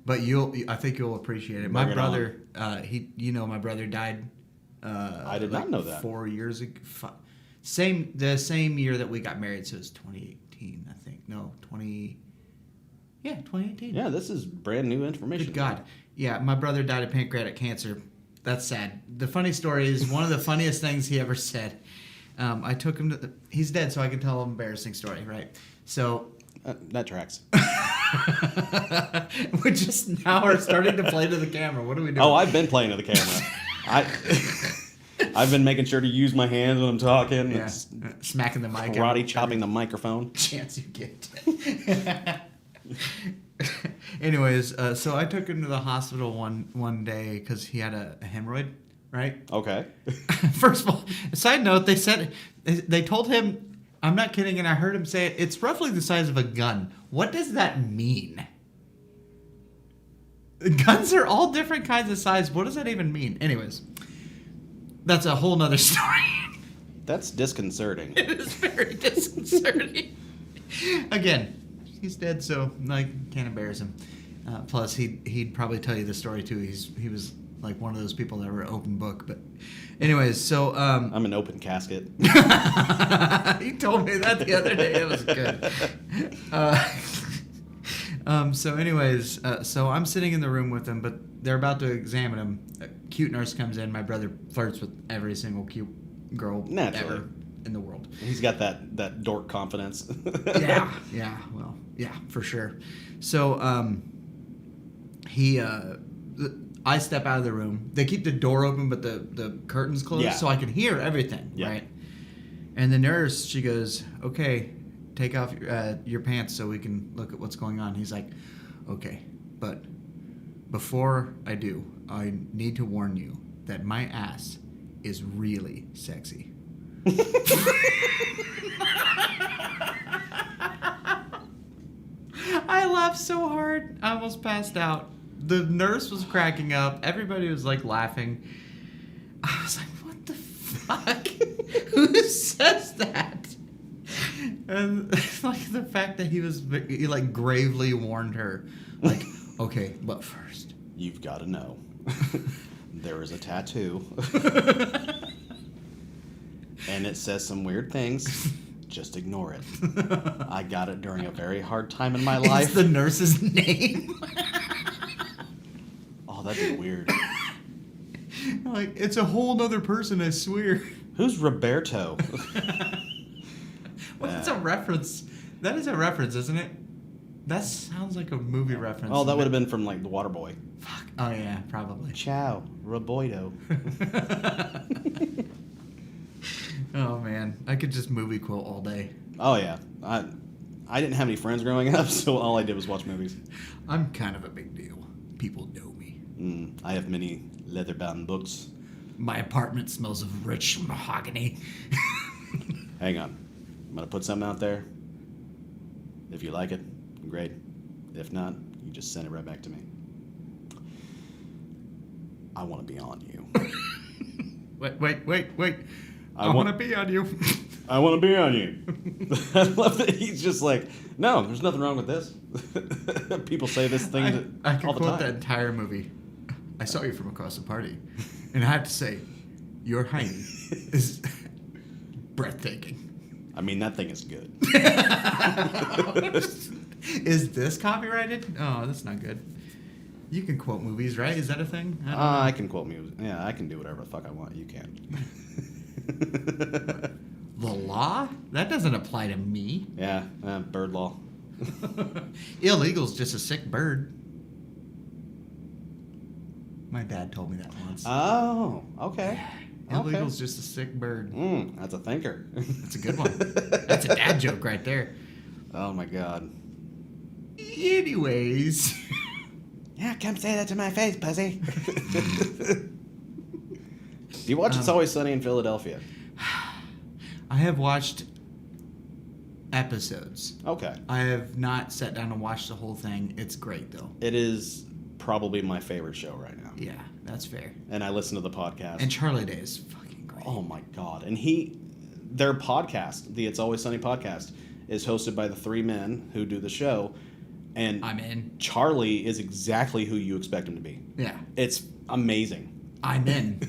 but I think you'll appreciate it. My Bring it brother, my brother died. I did not know that. 4 years ago. The same year that we got married, so it was 2018, I think. No, 2018. Yeah, this is brand new information. Good God. Yeah, my brother died of pancreatic cancer. That's sad. The funny story is one of the funniest things he ever said. I took him to he's dead, so I can tell an embarrassing story, right? So that tracks. we just now are starting to play to the camera. What are we doing? Oh, I've been playing to the camera. I've been making sure to use my hands when I'm talking. Yeah. It's Smacking the mic. karate chopping the microphone. Chance you get. Anyways, so I took him to the hospital one day because he had a hemorrhoid, right? Okay. First of all, side note, they told him, I'm not kidding, and I heard him say it, it's roughly the size of a gun. What does that mean? Guns are all different kinds of size. What does that even mean? Anyways, that's a whole nother story. That's disconcerting. It is very disconcerting. Again, he's dead, so can't embarrass him. Plus, he'd probably tell you the story too. He was like one of those people that were open book. But anyways, so I'm an open casket. he told me that the other day. It was good. So anyways, so I'm sitting in the room with him, but they're about to examine him. A cute nurse comes in. My brother flirts with every single cute girl Naturally. ever in the world. He's got that dork confidence. Yeah, for sure. So I step out of the room. They keep the door open, but the curtains closed, Yeah. so I can hear everything, Yeah. right? And the nurse, she goes, okay, take off your pants so we can look at what's going on. He's like, okay, but before I do, I need to warn you that my ass is really sexy. I laughed so hard, I almost passed out. The nurse was cracking up. Everybody was like laughing. I was like, what the fuck? Who says that? And like the fact that he like gravely warned her, like, okay, but first, You've got to know. There is a tattoo. And it says some weird things. Just ignore it. I got it during a very hard time in my life. It's the nurse's name. Oh, that'd be weird. Like, it's a whole nother person, I swear. Who's Roberto? Well, that's a reference. That is a reference, isn't it? That sounds like a movie reference. Oh, that would have been from like The Waterboy. Fuck. Oh yeah, probably. Ciao, Roboito. Oh man, I could just movie quote all day. Oh yeah, I didn't have any friends growing up, so all I did was watch movies. I'm kind of a big deal. People know me. I have many leather-bound books. My apartment smells of rich mahogany. Hang on, I'm gonna put something out there. If you like it, great. If not, you just send it right back to me. I want to be on you. Wait. I want to be on you. I want to be on you. I love that he's just like, no, there's nothing wrong with this. People say this thing I could all the quote time. that entire movie. I saw you from across the party, and I have to say, your hiney is breathtaking. I mean, that thing is good. Is this copyrighted? Oh, that's not good. You can quote movies, right? Is that a thing? I don't know. I can quote music. Yeah, I can do whatever the fuck I want. You can't. The law? That doesn't apply to me. Yeah, bird law. Illegal's just a sick bird. My dad told me that once. Oh, okay. Illegal's just a sick bird. That's a thinker. That's a good one. That's a dad joke right there. Oh my god. Anyways. Yeah, come say that to my face, pussy. Do you watch It's Always Sunny in Philadelphia? I have watched episodes. Okay. I have not sat down and watched the whole thing. It's great, though. It is probably my favorite show right now. Yeah, that's fair. And I listen to the podcast. And Charlie Day is fucking great. Oh my god. And their podcast, the It's Always Sunny podcast, is hosted by the three men who do the show. And I'm in. Charlie is exactly who you expect him to be. Yeah. It's amazing. I'm in.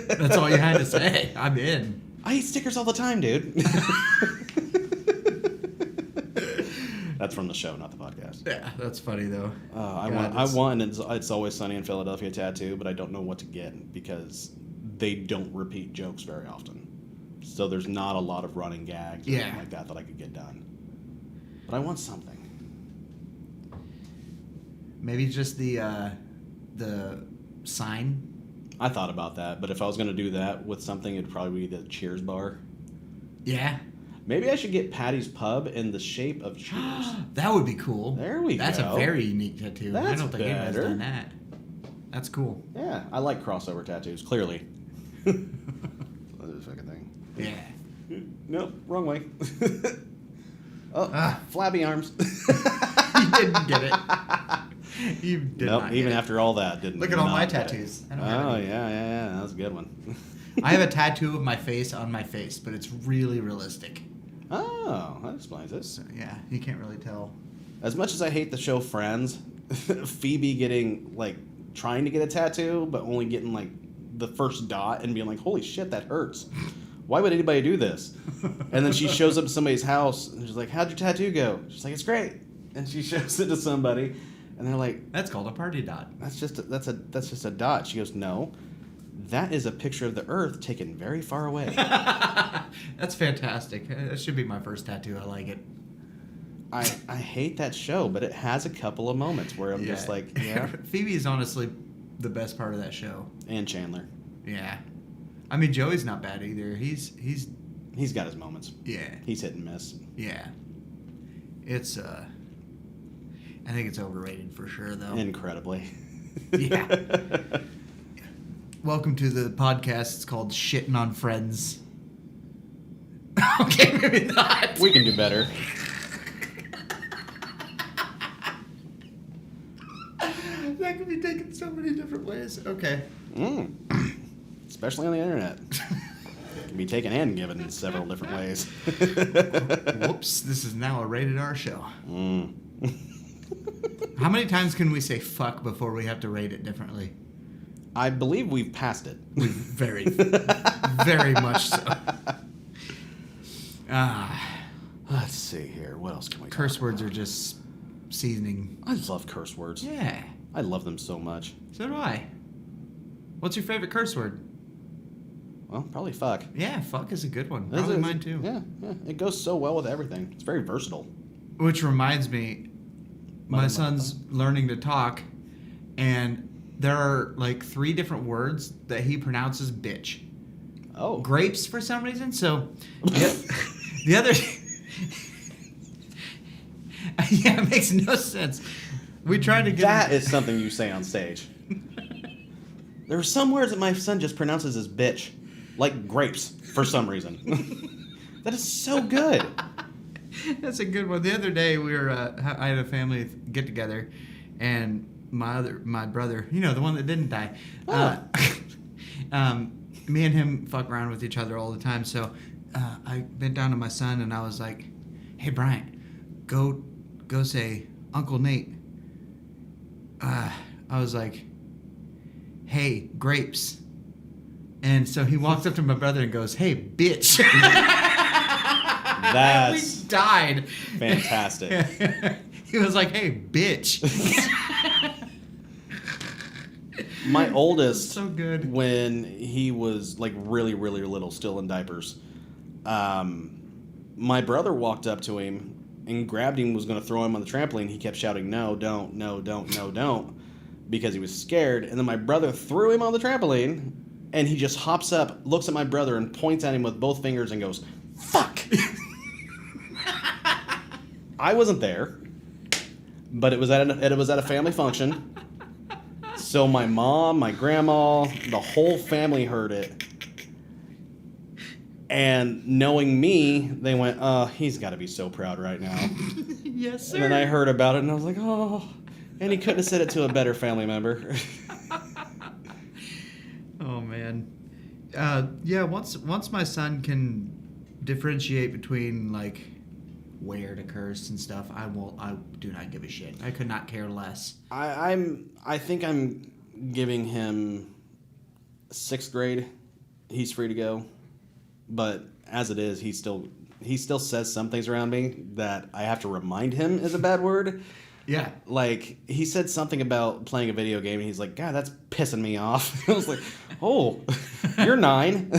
That's all you had to say. I'm in. I eat stickers all the time, dude. That's from the show, not the podcast. Yeah, that's funny though. I want It's Always Sunny in Philadelphia tattoo, but I don't know what to get because they don't repeat jokes very often. So there's not a lot of running gags or anything like that I could get done. But I want something. Maybe just the sign. I thought about that, but if I was going to do that with something, it'd probably be the Cheers bar. Yeah. Maybe I should get Patty's Pub in the shape of Cheers. That would be cool. There we That's go. a very unique tattoo. I That's don't think anybody's better. done that. That's cool. Yeah, I like crossover tattoos, clearly. That's a fucking thing. Yeah. Nope, wrong way. Flabby arms. You didn't get it. You did Nope, not even get it. after all that, didn't. Look at all not my get it. tattoos. I don't have any. Yeah, that was a good one. I have a tattoo of my face on my face, but it's really realistic. Oh, that explains it. So, yeah, you can't really tell. As much as I hate the show Friends, Phoebe trying to get a tattoo, but only getting the first dot and being like, holy shit, that hurts. Why would anybody do this? And then she shows up to somebody's house and she's like, how'd your tattoo go? She's like, it's great. And she shows it to somebody and they're like, That's called a party dot. that's just a dot. She goes, no, that is a picture of the earth taken very far away. That's fantastic. That should be my first tattoo. I like it. I hate that show, but it has a couple of moments where I'm just like, yeah. Phoebe is honestly the best part of that show. And Chandler. Yeah. I mean, Joey's not bad either. He's got his moments. yeah. He's hit and miss. Yeah. It's I think it's overrated for sure though. Incredibly. Yeah. Welcome to the podcast. It's called Shitting on Friends. Okay, maybe not. We can do better. That could be taken so many different ways. Okay. Especially on the internet. It can be taken and given in several different ways. Whoops, this is now a rated R show. How many times can we say fuck before we have to rate it differently? I believe we've passed it. Very, very much so. Let's see here. What else can we Curse talk words about? are just seasoning. I love curse words. Yeah, I love them so much. so do I. What's your favorite curse word? Well, probably fuck. Yeah, fuck is a good one. Is Probably it? mine too. Yeah. It goes so well with everything. It's very versatile. Which reminds me, my son's learning to talk, and there are 3 different words that he pronounces bitch. Oh. Grapes for some reason. So the other yeah, it makes no sense. We tried to get That is something you say on stage. There are some words that my son just pronounces as bitch. Like grapes, for some reason. That is so good. That's a good one. The other day we were I had a family get together, and my brother, the one that didn't die. Me and him fuck around with each other all the time. So I bent down to my son and I was like, "Hey Bryant, go say Uncle Nate." I was like, "Hey, grapes." And so he walks up to my brother and goes, "Hey, bitch." That's We died. fantastic. He was like, "Hey, bitch." My oldest, So good. when he was really, really little, still in diapers, my brother walked up to him and grabbed him, was going to throw him on the trampoline. He kept shouting, "No, don't, no, don't, no, don't," because he was scared. And then my brother threw him on the trampoline, and he just hops up, looks at my brother, and points at him with both fingers and goes, "Fuck!" I wasn't there, but it was at a family function. So my mom, my grandma, the whole family heard it. And knowing me, they went, "Oh, he's got to be so proud right now." Yes, sir. And then I heard about it, and I was like, "Oh." And he couldn't have said it to a better family member. Oh man. Yeah. Once my son can differentiate between where to curse and stuff, I do not give a shit. I could not care less. I think I'm giving him 6th grade. He's free to go. But as it is, he still says some things around me that I have to remind him is a bad word. Yeah. He said something about playing a video game, and he's like, "God, that's pissing me off." I was like, "Oh, you're 9."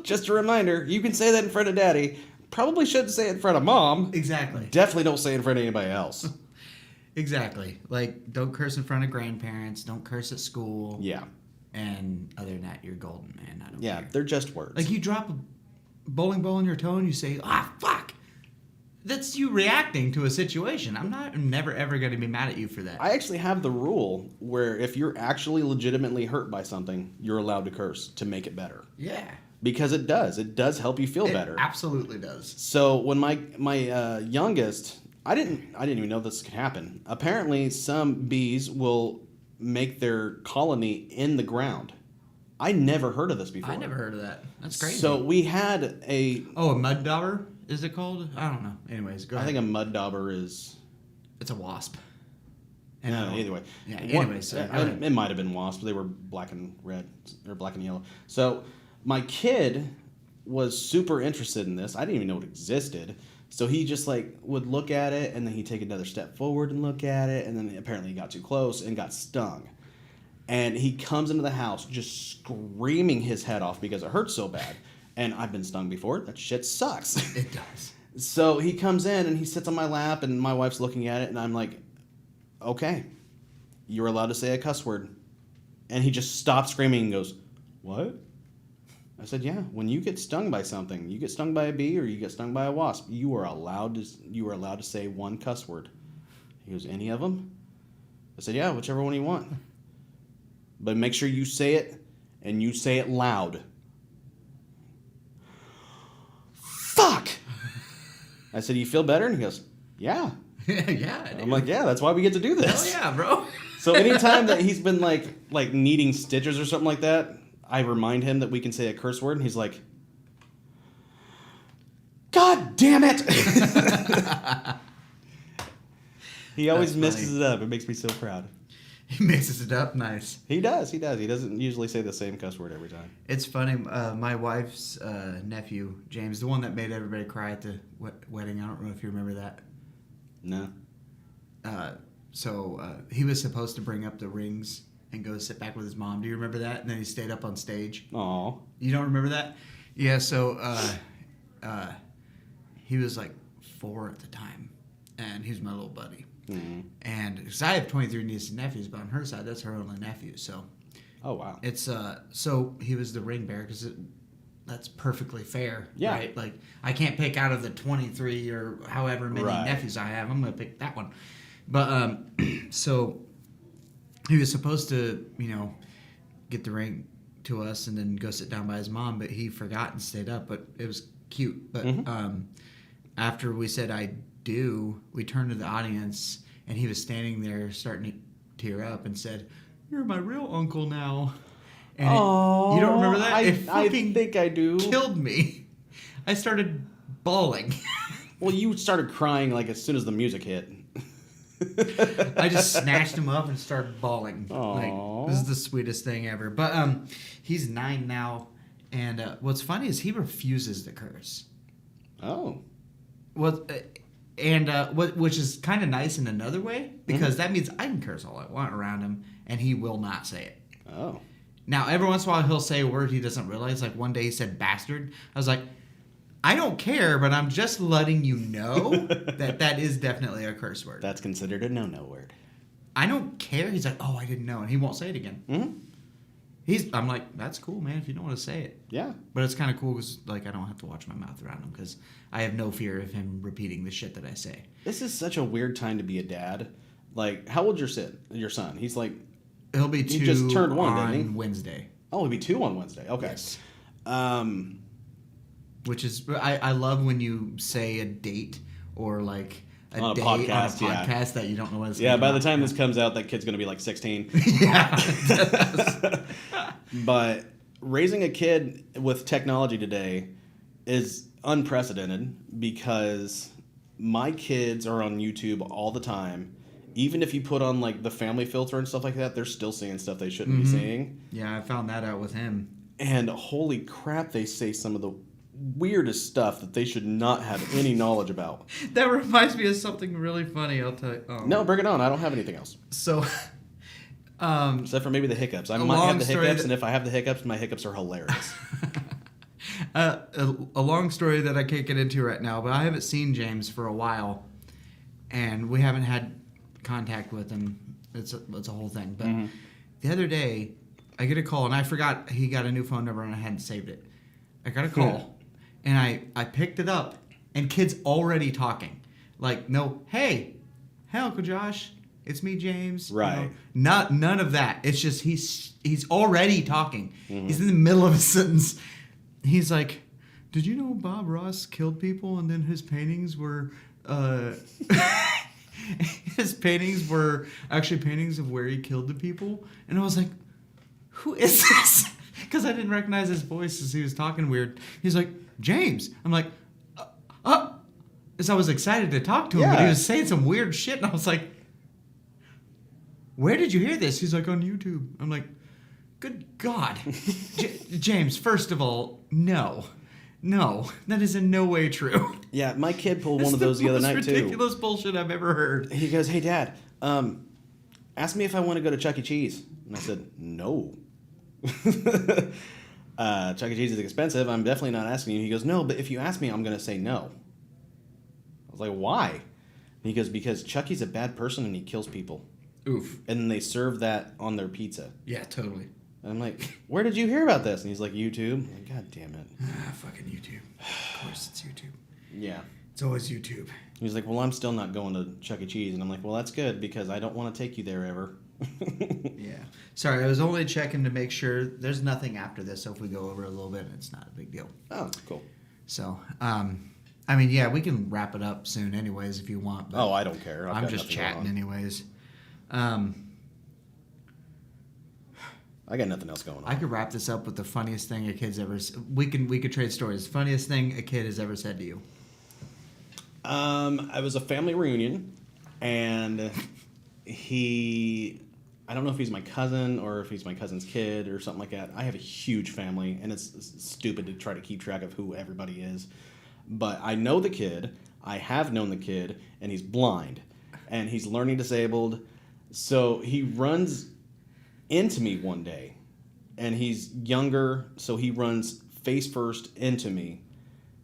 Just a reminder, you can say that in front of Daddy. Probably shouldn't say it in front of Mom. Exactly. Definitely don't say it in front of anybody else. Exactly. Don't curse in front of grandparents. Don't curse at school. Yeah. And other than that, you're golden, man. I don't Yeah, care. they're just words. You drop a bowling ball on your toe and you say, "Ah, fuck." That's you reacting to a situation. I'm never ever going to be mad at you for that. I actually have the rule where if you're actually legitimately hurt by something, you're allowed to curse to make it better. Yeah. Because it does help you feel It better. absolutely does. So when my youngest, I didn't even know this could happen. Apparently, some bees will make their colony in the ground. I never heard of this before. I never heard of that. That's crazy. So we had a mud dauber, is it called? I don't know. Anyways, go ahead. I think a mud dauber is. It's a wasp. Either way. Yeah. Anyways, it might have been wasps. They were black and red or black and yellow. So my kid was super interested in this. I didn't even know it existed. So he just like would look at it, and then he'd take another step forward and look at it, and then apparently he got too close and got stung. And he comes into the house just screaming his head off because it hurts so bad. And I've been stung before. That shit sucks. It does. So he comes in and he sits on my lap, and my wife's looking at it, and I'm like, okay, you're allowed to say a cuss word. And he just stops screaming and goes, what? I said, yeah, when you get stung by something, you get stung by a bee or you get stung by a wasp, you are allowed to say one cuss word. He goes, any of them? I said, yeah, whichever one you want. But make sure you say it, and you say it loud. Fuck! I said, you feel better? And he goes, yeah. Yeah. I do. I'm like, yeah, that's why we get to do this. Hell yeah, bro. So anytime that he's been like needing stitches or something like that, I remind him that we can say a curse word, and he's like, God damn it! He always messes it up. It makes me so proud. He mixes it up nice. He does. He doesn't usually say the same cuss word every time. It's funny. My wife's nephew, James, the one that made everybody cry at the wedding. I don't know if you remember that. No. So he was supposed to bring up the rings and go sit back with his mom. Do you remember that? And then he stayed up on stage. Aw. You don't remember that? Yeah. So he was like 4 at the time, and he was my little buddy. Mm-hmm. And because I have 23 nieces and nephews, but on her side, that's her only nephew. So, Oh wow. it's so he was the ring bearer because that's perfectly fair, Yeah. right? Like I can't pick out of the 23 or however many Right. nephews I have. I'm gonna pick that one. But so he was supposed to, get the ring to us and then go sit down by his mom, but he forgot and stayed up. But it was cute. But after we said I do, we turned to the audience, and he was standing there starting to tear up and said, "You're my real uncle now." And you don't remember that? It I fucking think I do. killed me. I started bawling. Well, you started crying like as soon as the music hit. I just snatched him up and started bawling. Aw. Like, this is the sweetest thing ever. But he's 9 now, and what's funny is he refuses to curse. Oh. Which is kind of nice in another way, because that means I can curse all I want around him, and he will not say it. Oh. Now, every once in a while, he'll say a word he doesn't realize. Like one day he said bastard. I was like, I don't care, but I'm just letting you know that is definitely a curse word. That's considered a no-no word. I don't care. He's like, oh, I didn't know. And he won't say it again. Mm-hmm. I'm like, that's cool, man, if you don't want to say it. Yeah. But it's kind of cool because, like, I don't have to watch my mouth around him because I have no fear of him repeating the shit that I say. This is such a weird time to be a dad. Like, how old's your son? He's like... He'll be 2 He just turned 1, on didn't he? Wednesday. Oh, he'll be 2 on Wednesday. Okay. Yes. Um... Which is, I love when you say a date or like a On a date podcast, on a podcast that you don't know what it's Yeah, gonna by be the time about. this comes out, that kid's going to be like 16. Yeah. But raising a kid with technology today is unprecedented because my kids are on YouTube all the time. Even if you put on like the family filter and stuff like that, they're still seeing stuff they shouldn't be seeing. Yeah, I found that out with him. And holy crap, they say some of the weirdest stuff that they should not have any knowledge about. That reminds me of something really funny. I'll tell you. No, bring it on. I don't have anything else. So, Except for maybe the hiccups. I A might long have the story hiccups, that- and if I have the hiccups, my hiccups are hilarious. a long story that I can't get into right now, but I haven't seen James for a while, and we haven't had contact with him. It's a whole thing. But the other day, I get a call, and I forgot he got a new phone number, and I hadn't saved it. I got a call, and I picked it up, and kids already talking. Like, no, hey, Uncle Josh, it's me, James. Right. None of that. It's just he's already talking. He's in the middle of a sentence. He's like, did you know Bob Ross killed people and then his paintings were his paintings were actually paintings of where he killed the people? And I was like, who is this? Because I didn't recognize his voice as he was talking weird. He's like, James. I'm like, because I was excited to talk to him, but he was saying some weird shit, and I was like, where did you hear this? He's like, on YouTube. I'm like, good God. James, first of all, no, that is in no way true. Yeah, my kid pulled one of those the other night, too. It's the most ridiculous bullshit I've ever heard. He goes, hey, Dad, ask me if I want to go to Chuck E. Cheese. And I said, no. Chuck E. Cheese is expensive. I'm definitely not asking you. He goes, no, but if you ask me, I'm going to say no. I was like, why? And he goes, because Chucky's a bad person and he kills people. Oof. And then they serve that on their pizza. Yeah, totally. And I'm like, where did you hear about this? And he's like, YouTube. I'm like, God damn it. Fucking YouTube. Of course it's YouTube. Yeah. It's always YouTube. He's like, well, I'm still not going to Chuck E. Cheese. And I'm like, well, that's good because I don't want to take you there ever. Yeah. Sorry, I was only checking to make sure there's nothing after this. So if we go over a little bit, it's not a big deal. Oh, cool. So, I mean, yeah, we can wrap it up soon anyways if you want. But Oh, I don't care. I'm just chatting anyways. I got nothing else going on. I could wrap this up with the funniest thing a kid's ever. We could trade stories. Funniest thing a kid has ever said to you. It was a family reunion, and I don't know if he's my cousin or if he's my cousin's kid or something like that. I have a huge family, and it's stupid to try to keep track of who everybody is. But I know the kid. I have known the kid, and he's blind, and he's learning disabled. So he runs into me one day, and he's younger, so he runs face first into me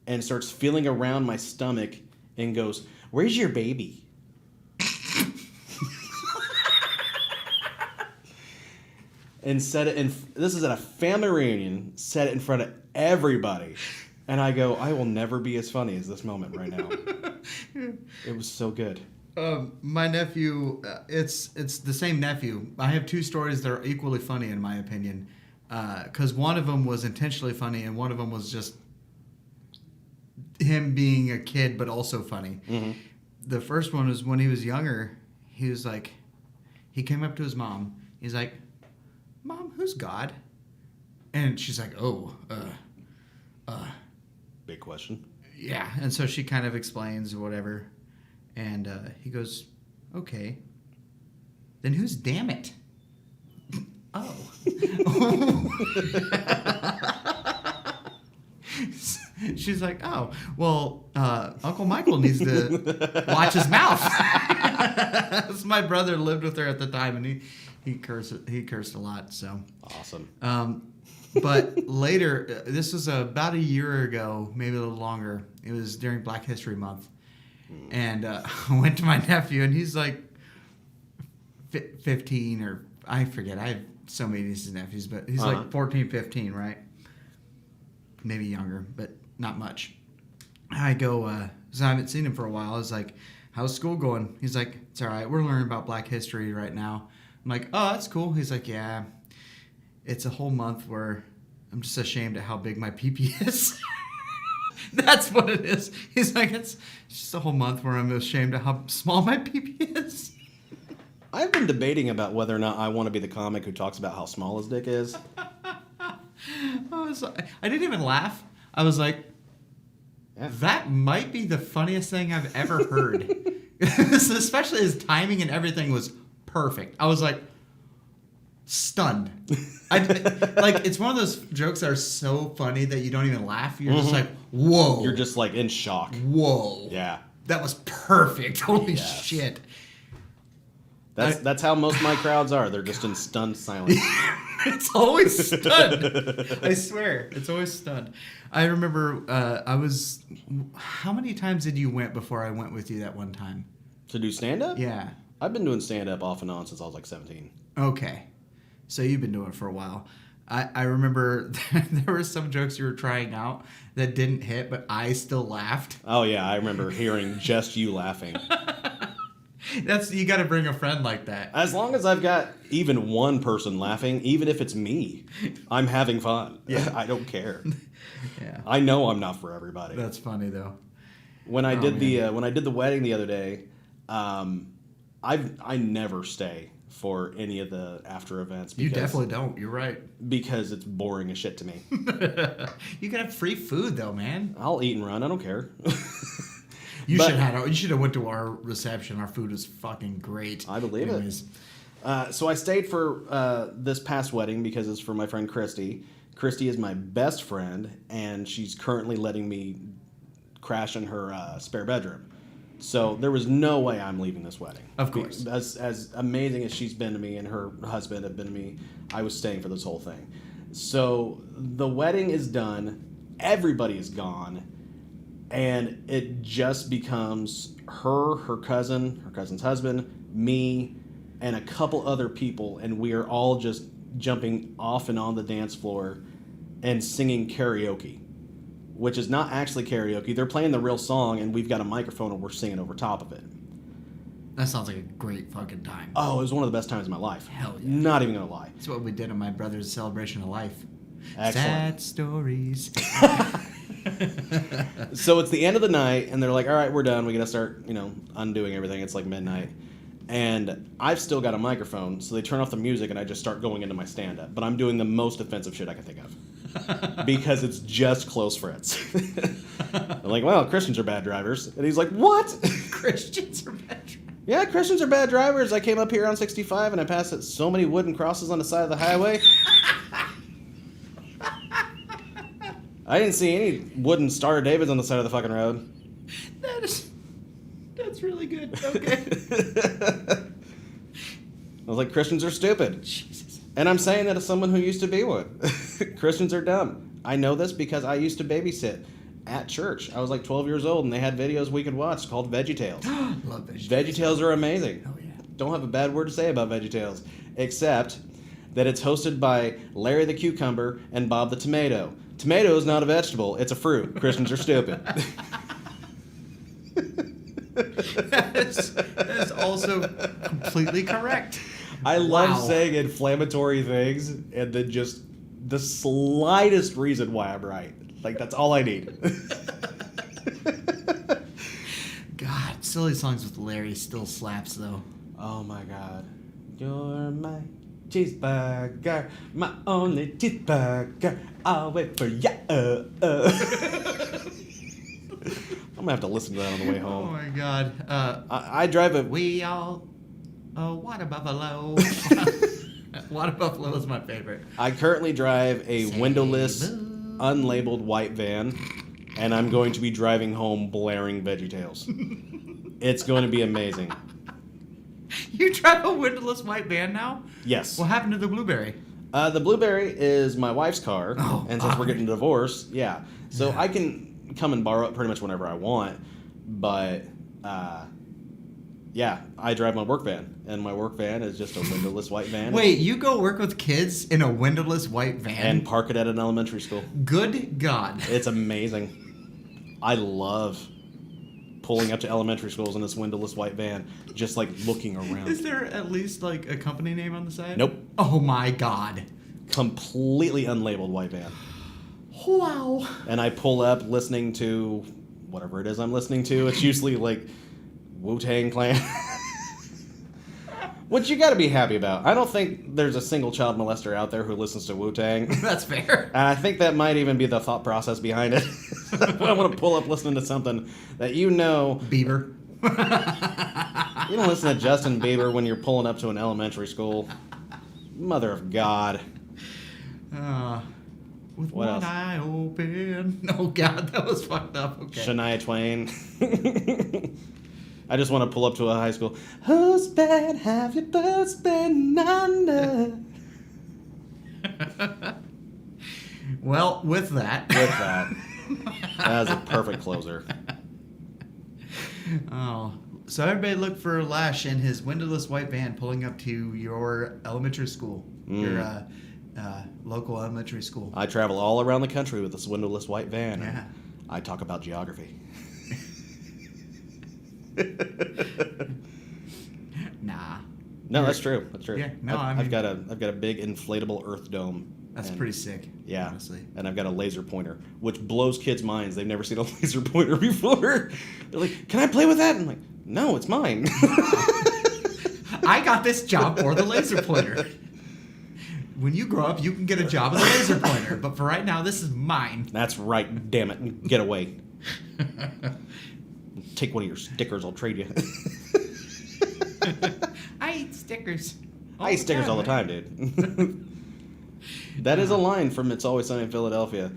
and starts feeling around my stomach and goes, "Where's your baby?" And said it this is at a family reunion, said it in front of everybody. And I go, I will never be as funny as this moment right now. It was so good. My nephew, it's the same nephew. I have two stories that are equally funny in my opinion. Because one of them was intentionally funny and one of them was just him being a kid but also funny. Mm-hmm. The first one was when he was younger. He was like, he came up to his mom. He's like, Mom, who's God? And she's like, Big question. Yeah. And so she kind of explains or whatever. And he goes, okay. Then who's damn it? Oh. She's like, oh, well, Uncle Michael needs to watch his mouth. My brother lived with her at the time, and he cursed a lot. So awesome. But later, this was about a year ago, maybe a little longer. It was during Black History Month, and I went to my nephew, and he's like 15 or I forget. I have so many nieces and nephews, but he's like 14, 15, right? Maybe younger, but not much. I go, so I haven't seen him for a while. I was like, how's school going? He's like, it's all right. We're learning about Black history right now. I'm like, oh, that's cool. He's like, yeah, it's a whole month where I'm just ashamed at how big my pee-pee is. That's what it is. He's like, it's just a whole month where I'm ashamed of how small my pee-pee is. I've been debating about whether or not I want to be the comic who talks about how small his dick is. I didn't even laugh. I was like, that might be the funniest thing I've ever heard. Especially his timing and everything was perfect. I was like, stunned. It's one of those jokes that are so funny that you don't even laugh. You're just like, whoa. You're just like in shock. Whoa. Yeah. That was perfect. Holy shit. That's how most of my crowds are. They're just in stunned silence. It's always stunned. I swear. It's always stunned. I remember how many times did you went before I went with you that one time? To do stand-up? Yeah. I've been doing stand-up off and on since I was like 17. Okay. So you've been doing it for a while. I remember there were some jokes you were trying out that didn't hit, but I still laughed. Oh yeah, I remember hearing just you laughing. You got to bring a friend like that. As long as I've got even one person laughing, even if it's me, I'm having fun. Yeah. I don't care. Yeah, I know I'm not for everybody. that's funny though. When I did the wedding the other day, I never stay for any of the after events. You definitely don't. You're right. Because it's boring as shit to me. You can have free food though, man. I'll eat and run. I don't care. You should have went to our reception. Our food was fucking great. I believe Anyways. it. So I stayed for this past wedding because it's for my friend Christy. Christy is my best friend, and she's currently letting me crash in her spare bedroom. So there was no way I'm leaving this wedding. Of course. As amazing as she's been to me and her husband have been to me, I was staying for this whole thing. So the wedding is done. Everybody is gone. And it just becomes her cousin's husband, me, and a couple other people. And we are all just jumping off and on the dance floor and singing karaoke. Which is not actually karaoke. They're playing the real song, and we've got a microphone, and we're singing over top of it. That sounds like a great fucking time. Oh, it was one of the best times of my life. Hell yeah. Not even gonna lie. That's what we did on my brother's celebration of life. Excellent. Sad stories. So it's the end of the night, and they're like, all right, we're done. We gotta start, undoing everything. It's like midnight. And I've still got a microphone, so they turn off the music, and I just start going into my stand-up. But I'm doing the most offensive shit I can think of. Because it's just close friends. I'm like, well, Christians are bad drivers. And he's like, what? Christians are bad drivers. Yeah, Christians are bad drivers. I came up here on 65 and I passed so many wooden crosses on the side of the highway. I didn't see any wooden Star of Davids on the side of the fucking road. That's really good. Okay. I was like, Christians are stupid. Jesus. And I'm saying that as someone who used to be one. Christians are dumb. I know this because I used to babysit at church. I was like 12 years old, and they had videos we could watch called VeggieTales. Love VeggieTales. VeggieTales are amazing. Oh, yeah. Don't have a bad word to say about VeggieTales, except that it's hosted by Larry the Cucumber and Bob the Tomato. Tomato is not a vegetable. It's a fruit. Christians are stupid. That is also completely correct. I love saying inflammatory things and then just the slightest reason why I'm right. Like, that's all I need. God, silly songs with Larry still slaps, though. Oh, my God. You're my cheeseburger, my only cheeseburger. I'll wait for ya. I'm going to have to listen to that on the way home. Oh, my God. I drive a... We all... Oh, Water Buffalo. Water Buffalo is my favorite. I currently drive a windowless, unlabeled white van, and I'm going to be driving home blaring VeggieTales. It's going to be amazing. You drive a windowless white van now? Yes. What happened to the Blueberry? The Blueberry is my wife's car, and since we're getting a divorce, yeah. So I can come and borrow it pretty much whenever I want, but... yeah, I drive my work van, and my work van is just a windowless white van. Wait, you go work with kids in a windowless white van? And park it at an elementary school. Good God. It's amazing. I love pulling up to elementary schools in this windowless white van, just like looking around. Is there at least like a company name on the side? Nope. Oh my God. Completely unlabeled white van. Wow. And I pull up listening to whatever it is I'm listening to. It's usually like Wu-Tang Clan. Which you got to be happy about. I don't think there's a single child molester out there who listens to Wu-Tang. That's fair. And I think that might even be the thought process behind it. I want to pull up listening to something that you know... Bieber. You don't listen to Justin Bieber when you're pulling up to an elementary school. Mother of God. With What one else? eye open. Oh God, that was fucked up. Okay. Shania Twain. I just want to pull up to a high school. Whose bed have you both been under? Well, with that. With that. That was a perfect closer. Oh. So everybody look for Lash in his windowless white van pulling up to your elementary school. Your local elementary school. I travel all around the country with this windowless white van. Yeah. And I talk about geography. Nah. No, that's true. That's true. Yeah, no, I've got a big inflatable Earth dome. That's and- pretty sick. Yeah, honestly. and I've got a laser pointer, which blows kids' minds. They've never seen a laser pointer before. They're like, "Can I play with that?" I'm like, "No, it's mine." I got this job for the laser pointer. When you grow up, you can get a job with a laser pointer, but for right now, this is mine. That's right. Damn it, get away. Take one of your stickers. I'll trade you. I eat stickers. I eat stickers all the time, dude. That is a line from It's Always Sunny in Philadelphia.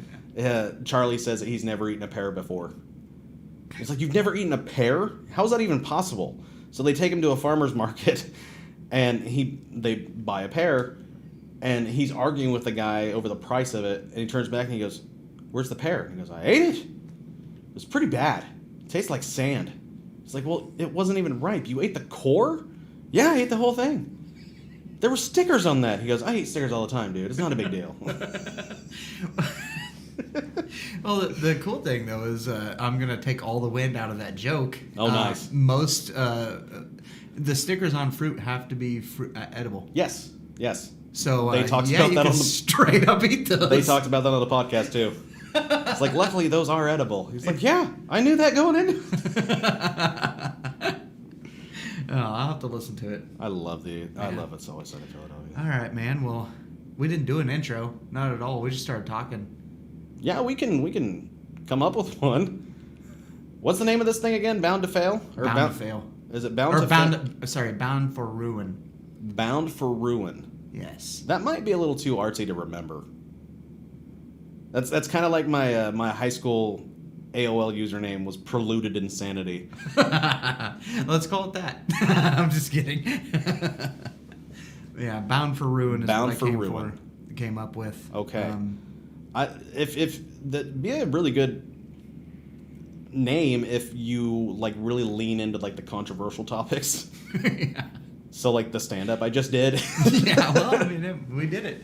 Charlie says that he's never eaten a pear before. It's like, you've never eaten a pear? How is that even possible? So they take him to a farmer's market, and they buy a pear, and he's arguing with the guy over the price of it, and he turns back and he goes, "Where's the pear?" And he goes, "I ate it. It was pretty bad. It tastes like sand." It's like, well, it wasn't even ripe. You ate the core? Yeah, I ate the whole thing. There were stickers on that. He goes, "I eat stickers all the time, dude. It's not a big deal." Well, the cool thing, though, is I'm going to take all the wind out of that joke. Oh, nice. Most, the stickers on fruit have to be edible. Yes. So They talked yeah, about you that can on the- straight up eat those. They talked about that on the podcast, too. It's like, luckily, those are edible. He's like, yeah, I knew that going in. Oh, I'll have to listen to it. I love It's Always Sunny in Philadelphia. All right, man. Well, we didn't do an intro. Not at all. We just started talking. Yeah, we can come up with one. What's the name of this thing again? Bound to Fail? Bound to Fail. Is it Bound Or to bound. Sorry, Bound for Ruin. Bound for Ruin. Yes. That might be a little too artsy to remember. That's kind of like my my high school AOL username was Preluded Insanity. Let's call it that. I'm just kidding. Yeah, Bound for Ruin is Bound what for I Ruin. came up with. Okay. If that'd be a really good name if you like really lean into like the controversial topics. Yeah. So like the stand up I just did. Yeah, well, I mean, we did it.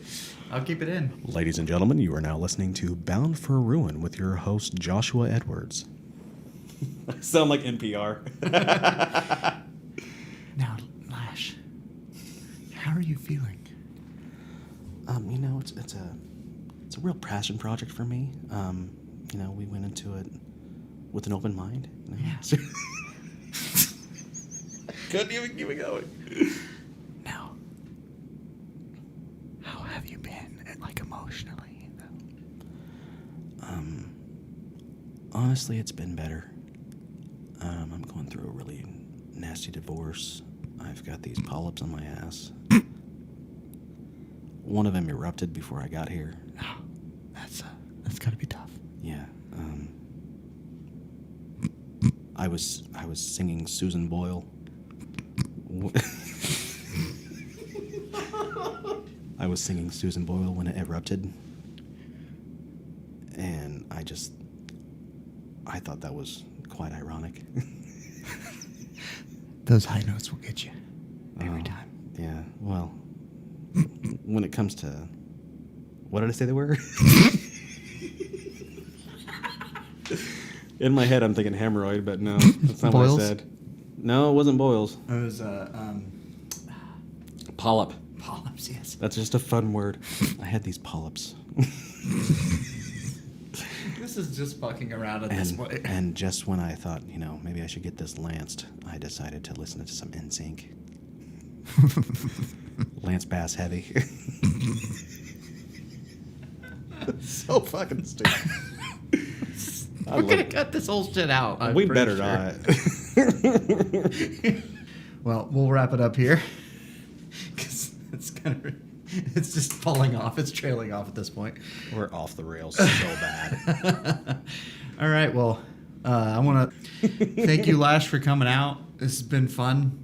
I'll keep it in. Ladies and gentlemen, you are now listening to Bound for Ruin with your host Joshua Edwards. I sound like NPR. Now, Lash, how are you feeling? You know, it's a real passion project for me. You know, we went into it with an open mind. You know? Yeah. Couldn't even keep it going. Now, how have you been, like, emotionally? Honestly, it's been better. I'm going through a really nasty divorce. I've got these polyps on my ass. One of them erupted before I got here. Oh, that's gotta be tough. Yeah. I was singing Susan Boyle. I was singing Susan Boyle when it erupted, and I thought that was quite ironic. Those high notes will get you every time. Yeah. Well, when it comes to what did I say they were? In my head, I'm thinking hemorrhoid, but no, that's not Boils? what I said. No, it wasn't boils. It was Polyp. polyps. Yes. That's just a fun word. I had these polyps. This is just fucking around at this point. And just when I thought, you know, maybe I should get this lanced, I decided to listen to some NSYNC. Lance Bass heavy. So fucking stupid. We're gonna cut this whole shit out. I'm We pretty better sure. not. Well, we'll wrap it up here because it's just falling off. It's trailing off at this point. We're off the rails so bad. All right. Well, I want to thank you, Lash, for coming out. This has been fun,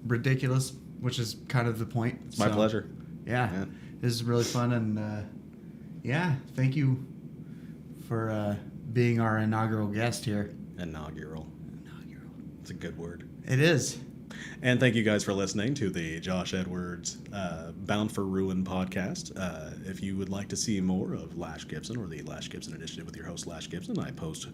ridiculous, which is kind of the point. It's my pleasure. Yeah, Yeah. This is really fun, and yeah, thank you for being our inaugural guest here. Inaugural. It's a good word. It is. And thank you guys for listening to the Josh Edwards Bound for Ruin podcast. If you would like to see more of Lash Gibson or the Lash Gibson Initiative with your host, Lash Gibson, I post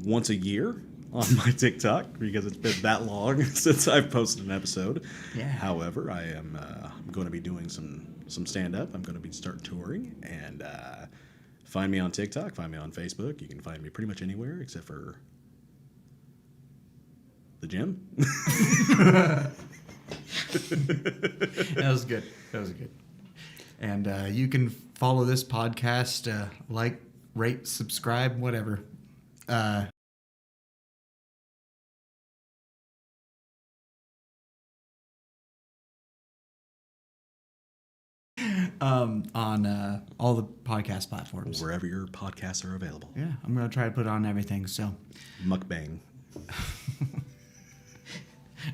once a year on my TikTok because it's been that long since I've posted an episode. Yeah. However, I am going to be doing some stand-up. I'm going to be start touring. And find me on TikTok. Find me on Facebook. You can find me pretty much anywhere except for the gym. That was good. And you can follow this podcast, like, rate, subscribe, whatever. On all the podcast platforms. Wherever your podcasts are available. Yeah, I'm going to try to put it on everything, so. Mukbang.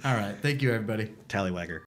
All right. Thank you, everybody. Tallywagger.